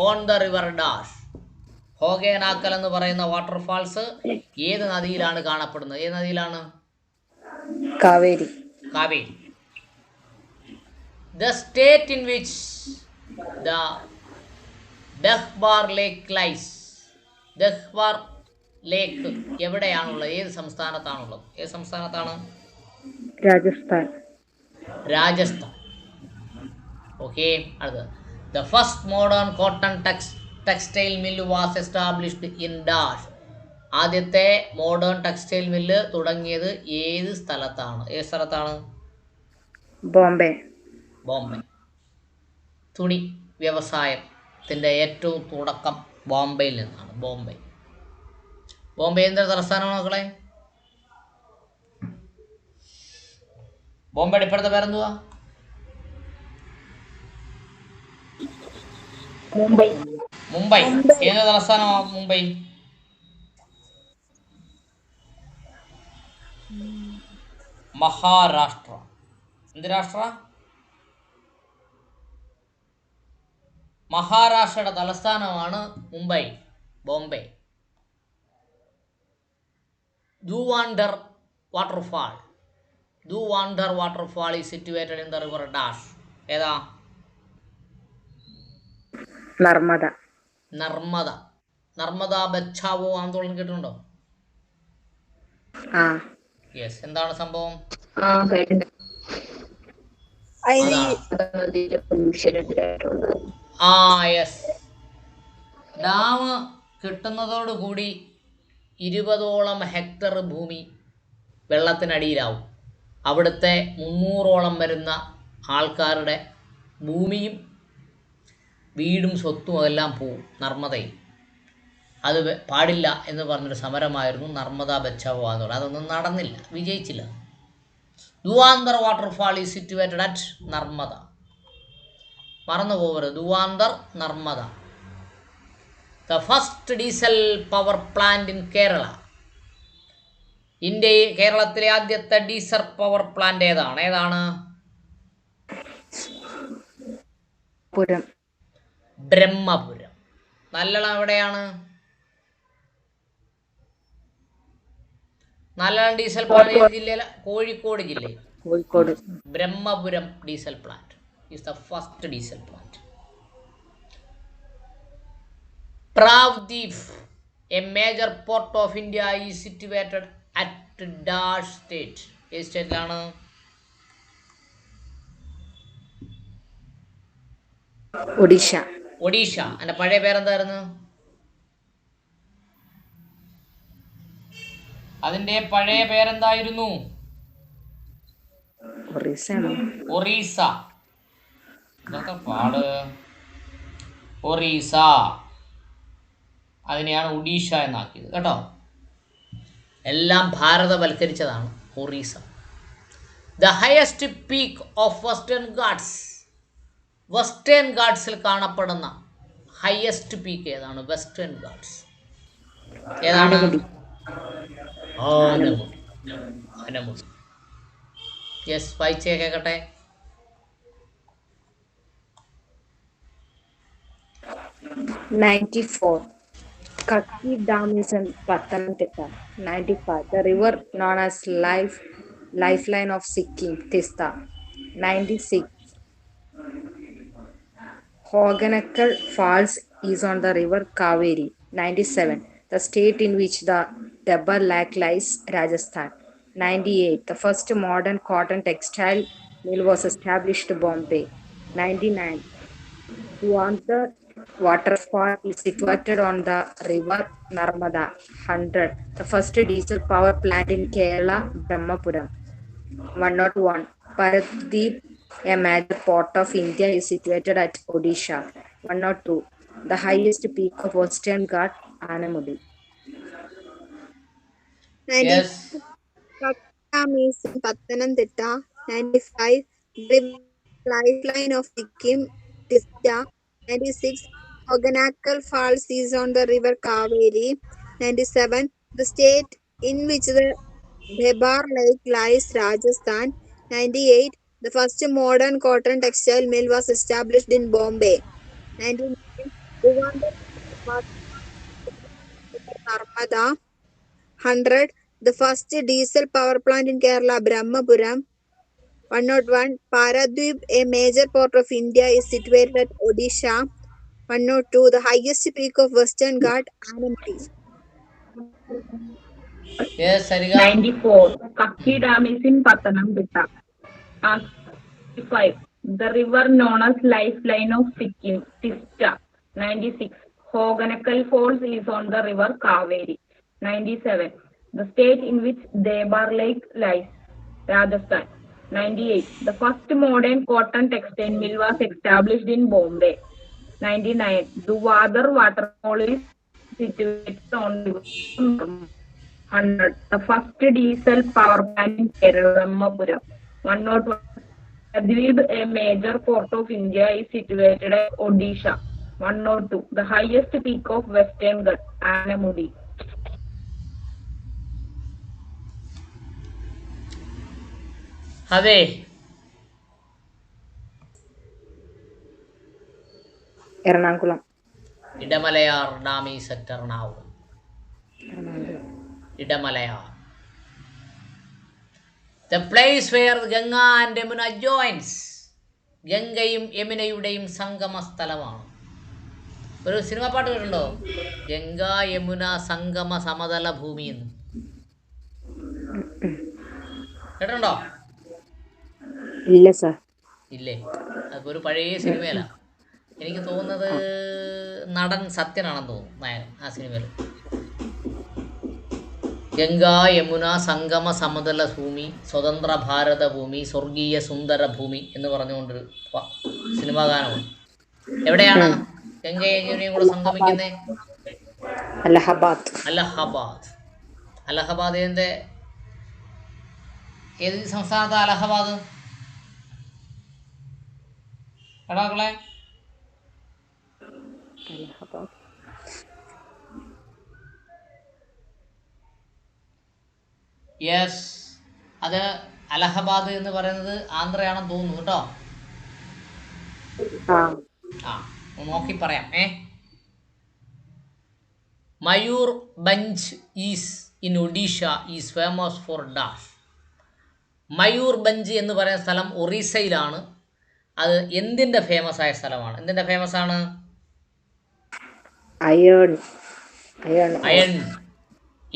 on the river dash. Hogenakkal എന്ന് പറയുന്ന വാട്ടർഫാൾസ് ഏത് നദിയിലാണ് കാണപ്പെടുന്നത്? ഏത് നദിയിലാണ്? Kaveri. The state in which the Dakhbar Lake lies. ദഹ്ബാർ ലേക്ക് എവിടെയാണുള്ളത്? ഏത് സംസ്ഥാനത്താണുള്ളത്? ഏത് സംസ്ഥാനത്താണ്? രാജസ്ഥാൻ. ഓക്കെ. അടുത്തത് the first modern cotton textile mill was established in dash. ആദ്യത്തെ മോഡേൺ ടെക്സ്റ്റൈൽ മില്ല് തുടങ്ങിയത് ഏത് സ്ഥലത്താണ്? ഏത് സ്ഥലത്താണ്? ബോംബെ. തുണി വ്യവസായത്തിൻ്റെ ഏറ്റവും തുടക്കം ബോംബെയിൽ നിന്നാണ്. ബോംബെ എന്തൊരു തലസ്ഥാനമാണ് മക്കളെ? ബോംബെയുടെ ഇപ്പോഴത്തെ പേരെന്തുവാ? മുംബൈ. ഏത് തലസ്ഥാനമാണ് മുംബൈ? മഹാരാഷ്ട്ര. എന്ത് രാഷ്ട്ര? മഹാരാഷ്ട്രയുടെ തലസ്ഥാനമാണ് Mumbai, Bombay. Dhuandhar waterfall. Dhuandhar waterfall is situated in the river dash. ഏതാ? നർമ്മദ. നർമ്മദ. നർമ്മദ ബച്ചാവോ ആന്തോളൻ കേട്ടിട്ടുണ്ടോ? ആ. യെസ്. എന്താണ് സംഭവം? യെസ്. ഡാം കിട്ടുന്നതോടുകൂടി 20ഓളം ഹെക്ടർ ഭൂമി വെള്ളത്തിനടിയിലാവും. അവിടുത്തെ 300ഓളം വരുന്ന ആൾക്കാരുടെ ഭൂമിയും വീടും സ്വത്തും എല്ലാം പോവും നർമ്മദയിൽ. അത് പാടില്ല എന്ന് പറഞ്ഞൊരു സമരമായിരുന്നു നർമ്മദ ബച്ചാവോ ആന്തോളൻ. അതൊന്നും നടന്നില്ല, വിജയിച്ചില്ല. Dhuandhar waterfall is situated at Narmada. മറന്നു പോകരുത്, Dhuandhar Narmada. The first diesel power plant in Kerala. കേരളത്തിലെ ആദ്യത്തെ ഡീസൽ പവർ പ്ലാന്റ് ഏതാണ്? ബ്രഹ്മപുരം. നല്ലളം എവിടെയാണ്? നല്ലളം ഡീസൽ പ്ലാന്റ് ജില്ലയിലെ കോഴിക്കോട് ജില്ലയിൽ. Kozhikode. Brahmapuram diesel plant is the first diesel plant. Pravdeep, a major port of India, is situated at Dash state. ഏത് സ്റ്റേറ്റിലാണ്? ഒഡീഷ. ഒഡീഷ. അതിന്റെ പഴയ പേരെന്തായിരുന്നു? അതിന്റെ പഴയ പേരെന്തായിരുന്നു? ഒറീസ. ഇതൊക്കെ പാട്. ഒറീസ. അതിനെയാണ് ഒഡീഷ എന്നാക്കിയത് കേട്ടോ. എല്ലാം ഭാരതവൽക്കരിച്ചതാണ് Orissa. The highest peak of Western Ghats. Western ഗാട്സിൽ കാണപ്പെടുന്ന ഹയസ്റ്റ് പീക്ക് ഏതാണ്? വെസ്റ്റേൺ ഗാട്സ് ഏതാണ്? ആനമുടി. യെസ്, വായിച്ചേ കേൾക്കട്ടെ. Kakki Dam is in Pathanamthitta. 95. The river known as lifeline of Sikkim, Tista. 96. Hoganakal Falls is on the river Kaveri. 97. The state in which the Debar Lake lies, Rajasthan. 98. The first modern cotton textile mill was established in Bombay. 99. Duandar waterfall is situated on the river Narmada. 100. The first diesel power plant in Kerala, Brahmapuram. 101. Paradeep, a major port of India, is situated at Odisha. 102. The highest peak of Western Ghat, Anamudi. Yes. Dam is in Pathanamthitta. 95. The lifeline of Sikkim, Tista. 96. Hoganakal Falls is on the river Kaveri. 97. The state in which the Debar Lake lies, Rajasthan. 98. The first modern cotton textile mill was established in Bombay. 99. Narmada. 100. The first diesel power plant in Kerala, Brahmapuram. 101. Paradeep, a major port of India, is situated at Odisha. 102. The highest peak of Western Ghat, Anamudi. Yes, Sarika. 94. Kakki Dam is in Pathanamthitta. 95. The river known as lifeline of Sikkim, Tista. 96. Hoganakal Falls is on the river Kaveri. 97. The state in which Debar Lake lies, Rajasthan. 98. The first modern cotton textile mill was established in Bombay. 99. Duwadar waterfall is situated on the river. 100. The first diesel power plant in Kerala, Brahmapuram. 101. Paradeep, a major port of India, is situated at Odisha. 102. The highest peak of Western Ghat, Anamudi. അതെ, Ernakulam. Idamalayar dam is at Ernakulam. Idamalayar. The place where Ganga and Yamuna joins. ഗംഗയും യമുനയുടെയും സംഗമ സ്ഥലമാണ്. ഒരു cinema പാട്ട് കേട്ടിട്ടുണ്ടോ? ഗംഗ യമുന സംഗമ സമതല ഭൂമി എന്ന് കേട്ടിട്ടുണ്ടോ? ഇല്ല സർ. ഇല്ലേ? അതിപ്പോൾ ഒരു പഴയ സിനിമയല്ല. എനിക്ക് തോന്നുന്നത് നടൻ സത്യനാണെന്ന് തോന്നുന്നു നായകൻ ആ സിനിമയിൽ. ഗംഗ യമുന സംഗമ സമതല ഭൂമി, സ്വതന്ത്ര ഭാരത ഭൂമി, സ്വർഗീയ സുന്ദര ഭൂമി എന്ന് പറഞ്ഞുകൊണ്ടൊരു സിനിമാ ഗാനമുണ്ട്. എവിടെയാണ് ഗംഗയും യമുനയും കൂടെ സംഗമിക്കുന്നത്? അലഹബാദ്. അലഹബാദ്. അലഹബാദ് ഏത് സംസ്ഥാനത്താണ് അലഹബാദ്? എടാക്കളെ അലഹബാദ് യെസ്, അത് അലഹബാദ് എന്ന് പറയുന്നത് ആന്ധ്രയാണെന്ന് തോന്നുന്നു കേട്ടോ. ആ നോക്കി പറയാം. Mayurbhanj is in Odisha is famous for dash. Mayurbhanj എന്ന് പറയുന്ന സ്ഥലം ഒറീസയിലാണ്. അത് എന്തിൻ്റെ ഫേമസ് ആയ സ്ഥലമാണ്? എന്തിൻ്റെ ഫേമസ് ആണ്? അയൺ.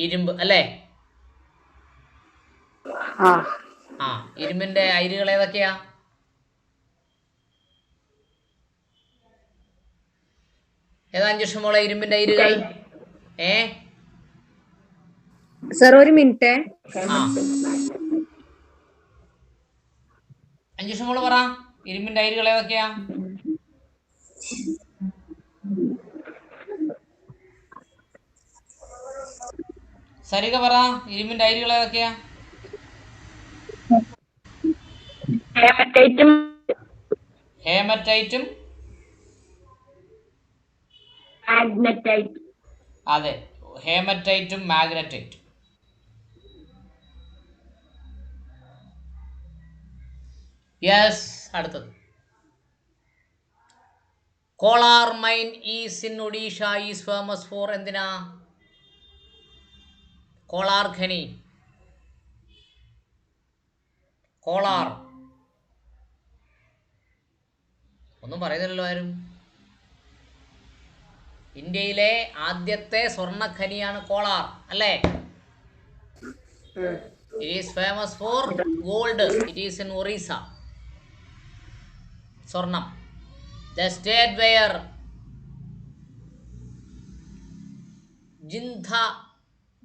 ഇരുമ്പ് അല്ലേ? ആ, ഇരുമ്പിൻ്റെ അയിരുകൾ ഏതൊക്കെയാ? ഏതാ അഞ്ജുഷ മോളെ ഇരുമ്പിൻ്റെ അയിരുകൾ? സർ ഒരു മിനിറ്റ്. അഞ്ജുഷ മോള് പറ, ഇരുമ്പിൻ്റെ അയിരുകൾ ഏതൊക്കെയാ? സരിക പറ, ഇരുമ്പിൻ്റെ അയിരുകൾ ഏതൊക്കെയാ? ഹേമറ്റൈറ്റും മാഗ്നറ്റൈറ്റ്. അതെ, ഹേമറ്റൈറ്റും മാഗ്നറ്റൈറ്റും. യെസ്, അടുത്തത്. Kolar mine is in Odisha is famous for എന്തിനാ? കോളാർ ഖനി. കോളാർ ഒന്നും പറയുന്നില്ലല്ലോ ആരും. ഇന്ത്യയിലെ ആദ്യത്തെ സ്വർണ്ണഖനിയാണ് കോളാർ അല്ലേ? It is famous for gold. It is in Orissa. സ്വർണം. The state where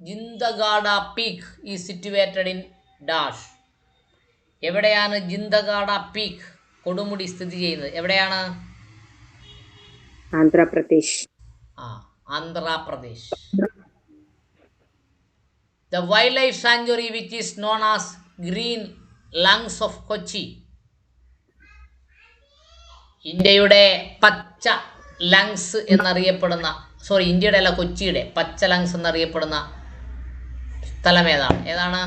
Jinthagada peak is situated in dash. എവിടെയാണ് ജിന്തഗാഡ പീക്ക് കൊടുമുടി സ്ഥിതി ചെയ്യുന്നത്? എവിടെയാണ്? Andhra Pradesh. Andhra Pradesh. The wildlife sanctuary which is known as Green Lungs of Kochi. ഇന്ത്യയുടെ പച്ച ലങ്സ് എന്നറിയപ്പെടുന്ന, ഇന്ത്യയുടെ അല്ല കൊച്ചിയുടെ പച്ച ലങ്സ് എന്നറിയപ്പെടുന്ന സ്ഥലം ഏതാണ്? ഏതാണ്?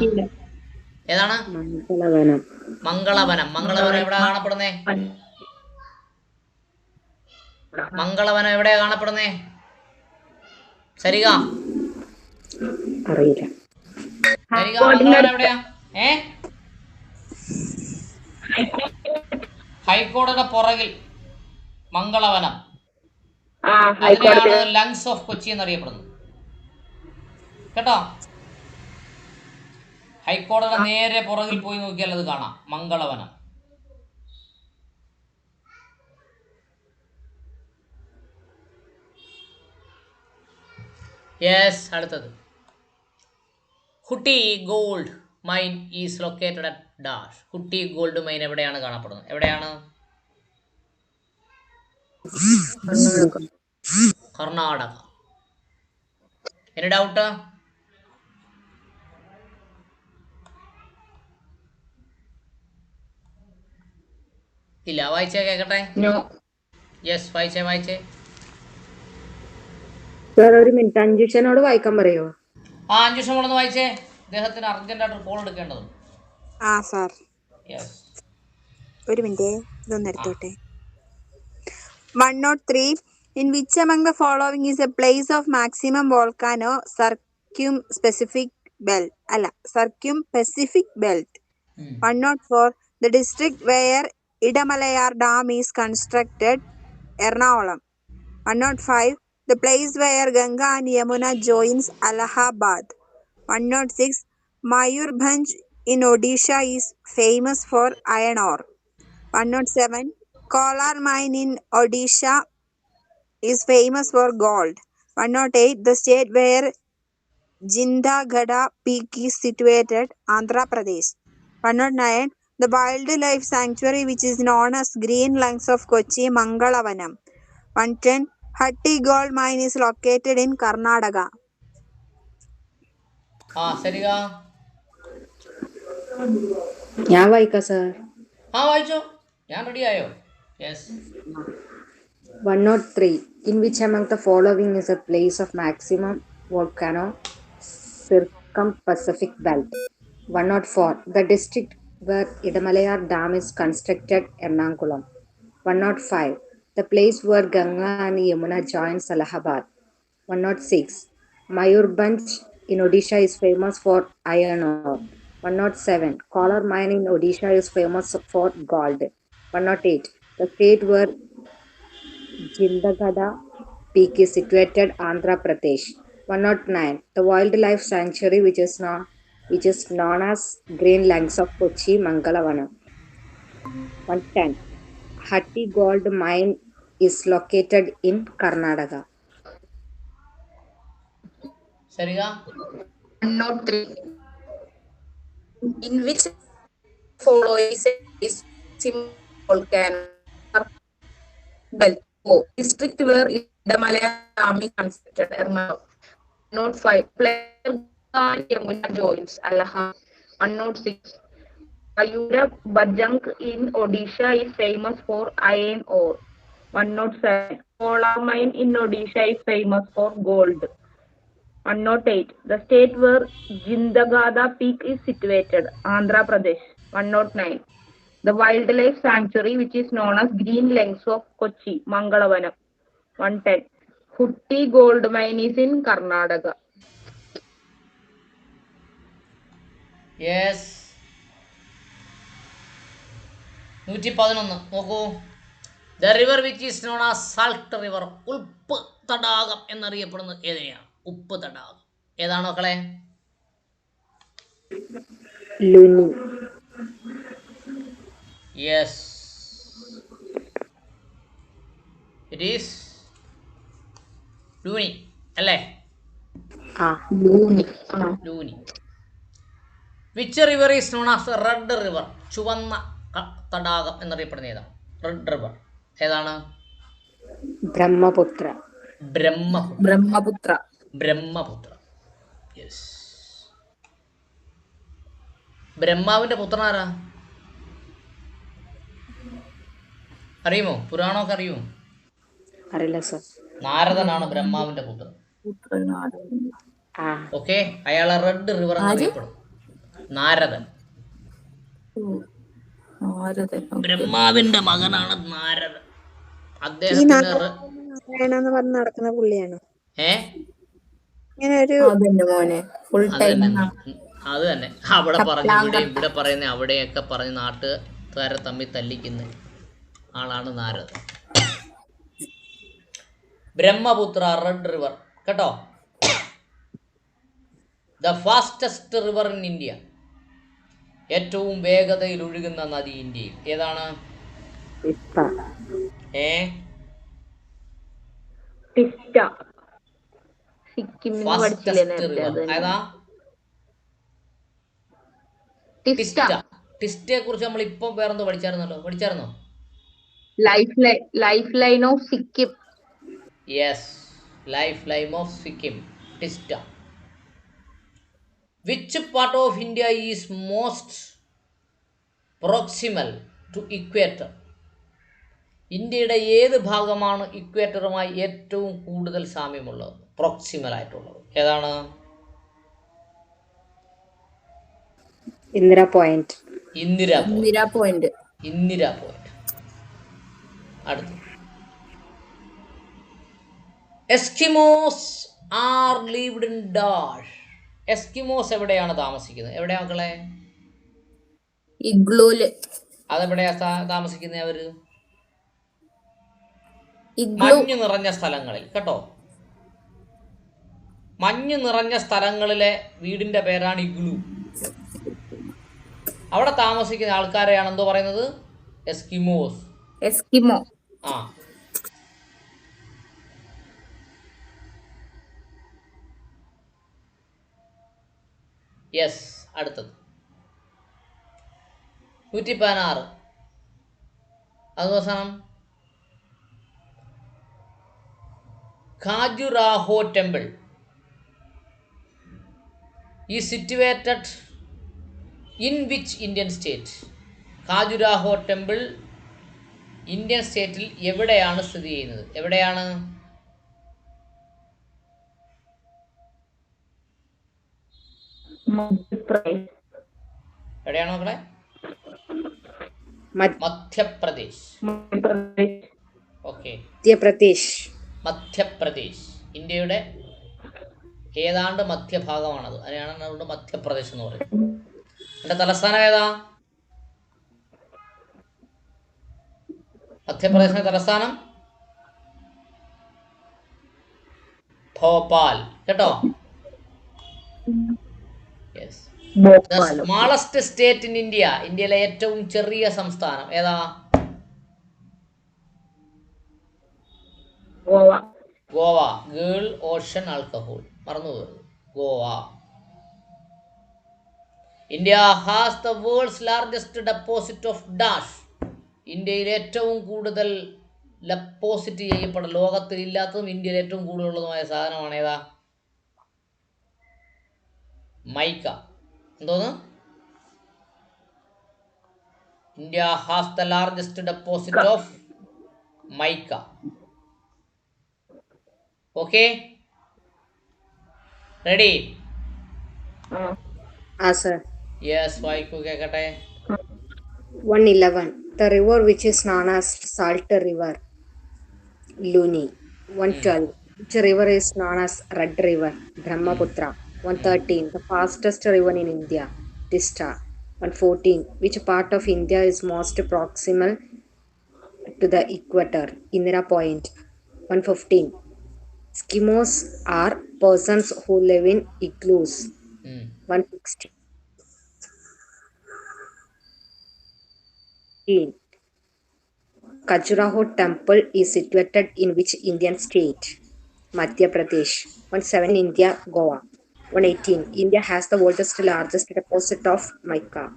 മംഗളവനം. മംഗളവനം എവിടെ കാണപ്പെടുന്നേ? മംഗളവനം എവിടെയാ കാണപ്പെടുന്നേ? സരിക അറിയില്ല. മംഗളവനം എവിടെയാ? ഹൈക്കോടതിയുടെ പുറകിൽ മംഗളവനം. അതിനെയാണ് ലങ്സ് ഓഫ് കൊച്ചി എന്നറിയപ്പെടുന്നത് കേട്ടോ. ഹൈക്കോടതിയുടെ നേരെ പുറകിൽ പോയി നോക്കിയാൽ അത് കാണാം, മംഗളവനം. യെസ്, അടുത്തത്. Hutti gold mine is located at dash. Hutti gold mine എവിടെയാണ് കാണപ്പെടുന്നത്? എവിടെയാണ്? കർണാടക. Any doubt? ഇല്ല. വായിച്ചേ കേക്കട്ടെ. യെസ്, വായിച്ചേ. സർ ഒരു മിനിറ്റ്, അഞ്ജുഷനോട് വായിക്കാൻ പറയോ? അഞ്ജുഷ മോളൊന്ന് വായിച്ചേ. അദ്ദേഹത്തിന് അർജന്റായിട്ട് കോൾ എടുക്കേണ്ടതുണ്ട്. സാർ ഒരു മിനിറ്റ്, ഇതൊന്ന് എടുത്തോട്ടെ. 103. In which among the following is a place of maximum volcano circumpacific belt? 104. The district where Idamalayar Dam is constructed, Ernakulam. 105. The place where Ganga and Yamuna joins Allahabad. 106. Mayurbhanj in Odisha is famous for iron ore. 107. Kolar mine in Odisha is famous for gold. 108. The state where Jindagada Peak is situated, Andhra Pradesh. 109. The wildlife sanctuary which is known as Green Lungs of Kochi, Mangalavanam. 110. Hatti gold mine is located in Karnataka. Sarika ഞാൻ വായിക്കാം sir. വായിച്ചോ, ഞാൻ റെഡിയായോ? Yes. 103. In which among the following is a place of maximum volcano circum-Pacific belt? 104. The district where Idamalayar Dam is constructed, Ernakulam. 105. The place where Ganga and Yamuna joins Allahabad. 106. Mayurbhanj in Odisha is famous for iron ore. 107. Kolar mine in Odisha is famous for gold. 108. The state where Jindagada Peak is situated, Andhra Pradesh. 109. The wildlife sanctuary which is known as Green Lungs of Kochi, Mangalavanam. 110. Hatti gold mine is located in Karnataka. Sarika 103. In which following is volcano belt? District where Idamalayar Dam is constructed, Ernakulam. 105. Place Yamuna joins Allahabad. 106. Ayura Bajang in Odisha is famous for iron ore. 107. Kolar mine in Odisha is famous for gold. 108. The state where Jindagada Peak is situated, Andhra Pradesh. 109. The wildlife sanctuary which is known as Green Lungs of Kochi, Mangalavanam. 110. Hatti gold mine is in Karnataka. Yes. 111 നോക്കൂ. The river which is known as salt river, ഉപ്പ് തടാകം എന്നറിയപ്പെടുന്നത് ഏതിനെയാണ്? ഉപ്പ് തടാകം ഏതാണ് മക്കളെ? Luni. Yes, it is Luni അല്ലേ? Luni. Which river is known as red river, ചുവന്ന തടാകം എന്നറിയപ്പെടുന്ന ഏതാണ്? റെഡ് റിവർ ഏതാണ്? Brahmaputra. ബ്രഹ്മപുത്ര. യെസ്. ബ്രഹ്മാവിന്റെ പുത്രൻ ആരാ അറിയുമോ? പുരാണമൊക്കെ അറിയുമോ? അറിയില്ല സർ. നാരദനാണ് ബ്രഹ്മാവിന്റെ പുത്രൻ. ഓക്കെ, അയാളെ റെഡ് റിവർ എന്നറിയപ്പെടും. നാരദൻ ബ്രഹ്മാവിന്റെ മകനാണ് നാരദൻ. അദ്ദേഹത്തിന് നടക്കുന്ന പുള്ളിയാണ്. അത് തന്നെ അവിടെ പറഞ്ഞു, ഇവിടെ പറയുന്ന അവിടെയൊക്കെ പറഞ്ഞ് നാട്ടുകാരെ തമ്മിൽ തല്ലിക്കുന്ന ആളാണ് നാരദൻ. ബ്രഹ്മപുത്ര റെഡ് റിവർ കേട്ടോ. The fastest river in India, ഏറ്റവും വേഗതയിൽ ഒഴുകുന്ന നദി ഇന്ത്യയിൽ ഏതാണ്? ടിസ്റ്റയെ കുറിച്ച് നമ്മൾ ഇപ്പൊ വേറെന്തോ പഠിച്ചായിരുന്നോ? Life line of Sikkim. Yes, life line of Sikkim, Teesta. Which part of India is most proximal to equator? ഇന്ത്യയുടെ ഏത് ഭാഗമാണ് ഇക്വേറ്ററുമായി ഏറ്റവും കൂടുതൽ സാമ്യമുള്ളത്, പ്രോക്സിമൽ ആയിട്ടുള്ളത് ഏതാണ്? ഇന്ദിര പോയിന്റ്. അടുത്ത് Eskimos are lived in dash. Eskimos എവിടെയാണ് താമസിക്കുന്നത്? എവിടെയാ മക്കളെ? ഇഗ്ലൂല്. അതെവിടെയാ താമസിക്കുന്നത് അവര്? ഇഗ്ലു. മഞ്ഞ് നിറഞ്ഞ സ്ഥലങ്ങളിൽ കേട്ടോ. മഞ്ഞ് നിറഞ്ഞ സ്ഥലങ്ങളിലെ വീടിന്റെ പേരാണ് ഇഗ്ലു. അവിടെ താമസിക്കുന്ന ആൾക്കാരെയാണ് എന്തോ പറയുന്നത്? എസ്കിമോസ്. എസ്കിമോ. ആ, യെസ്. അടുത്തത് 116. അവസാനം ഖാജുറാഹോ ടെമ്പിൾ ഈ situated in which Indian state? Khajuraho temple Indian സ്റ്റേറ്റിൽ എവിടെയാണ് സ്ഥിതി ചെയ്യുന്നത്? എവിടെയാണ്? മധ്യപ്രദേശ്. എവിടെയാണ് മക്കളെ? മധ്യപ്രദേശ്. മധ്യപ്രദേശ്. ഓക്കെ, മധ്യപ്രദേശ്. മധ്യപ്രദേശ് ഇന്ത്യയുടെ ഏതാണ്ട് മധ്യഭാഗമാണത്. അതിനാണ് അതുകൊണ്ട് മധ്യപ്രദേശ് എന്ന് പറയുന്നത്. എൻ്റെ തലസ്ഥാനം ഏതാ? മധ്യപ്രദേശിന്റെ തലസ്ഥാനം ഭോപ്പാൽ കേട്ടോ. Yes. The smallest state in India. ഇന്ത്യയിലെ ഏറ്റവും ചെറിയ സംസ്ഥാനം ഏതാ? Goa. Goa. Girl ocean alcohol മറന്നുപോയത്. Goa. India has the world's largest deposit of dash. ഇന്ത്യയിൽ ഏറ്റവും കൂടുതൽ ഡെപ്പോസിറ്റ് ചെയ്യപ്പെടുന്ന, ലോകത്തിൽ ഇല്ലാത്തതും ഇന്ത്യയിൽ ഏറ്റവും കൂടുതലുള്ളതുമായ സാധനമാണ് ഏതാ? മൈക്ക. എന്തോന്ന്? India has the largest deposit of mica. Okay, ready? Sir. Yes, വായിക്കൂ കേക്കട്ടെ. 111. The river which is known as Salt River, Luni. 112. Which river is known as Red River, Brahmaputra? 113. The fastest river in India, Tista. 114. Which part of India is most proximal to the equator, Indira Point? 115. Eskimos are persons who live in igloos. 116. Khajuraho temple is situated in which Indian state? Madhya Pradesh. 117. India, Goa. 118. India has the world's largest deposit of mica.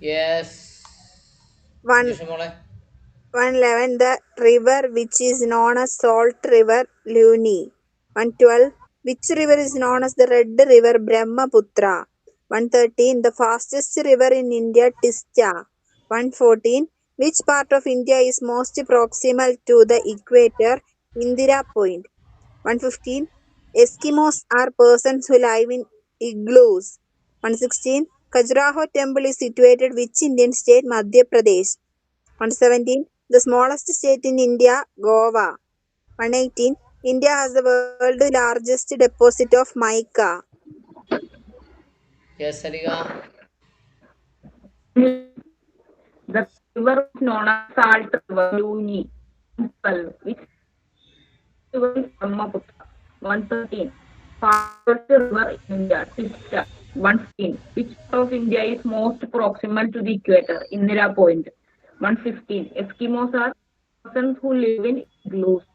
Yes. One- മോളെ. 111. The river which is known as Salt River, Luni. 112. Which river is known as the Red River, Brahmaputra? 113. The fastest river in India, Tista. 114. Which part of India is most proximal to the equator, Indira Point? 115. Eskimos are persons who live in igloos. 116. Khajuraho temple is situated which Indian state, Madhya Pradesh? 117. The smallest state in India, Goa. 118. India has the world's largest deposit of mica. Yes, Sarika. The river is known as Salt River, Luni. 112. Which river is Brahmaputra? 113. Fastest river in India, Tista. 115. Which part of India is most proximal to the equator, Indira Point? 115. Eskimos are persons who live in igloos.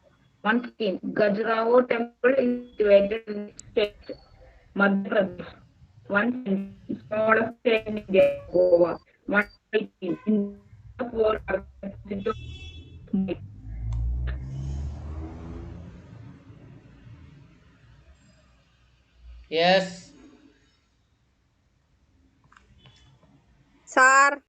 116. Khajuraho temple is situated in state, Madhya Pradesh. 110. Smallest state in India, Goa. 118. India's world deposit of mica. Yes. Sir,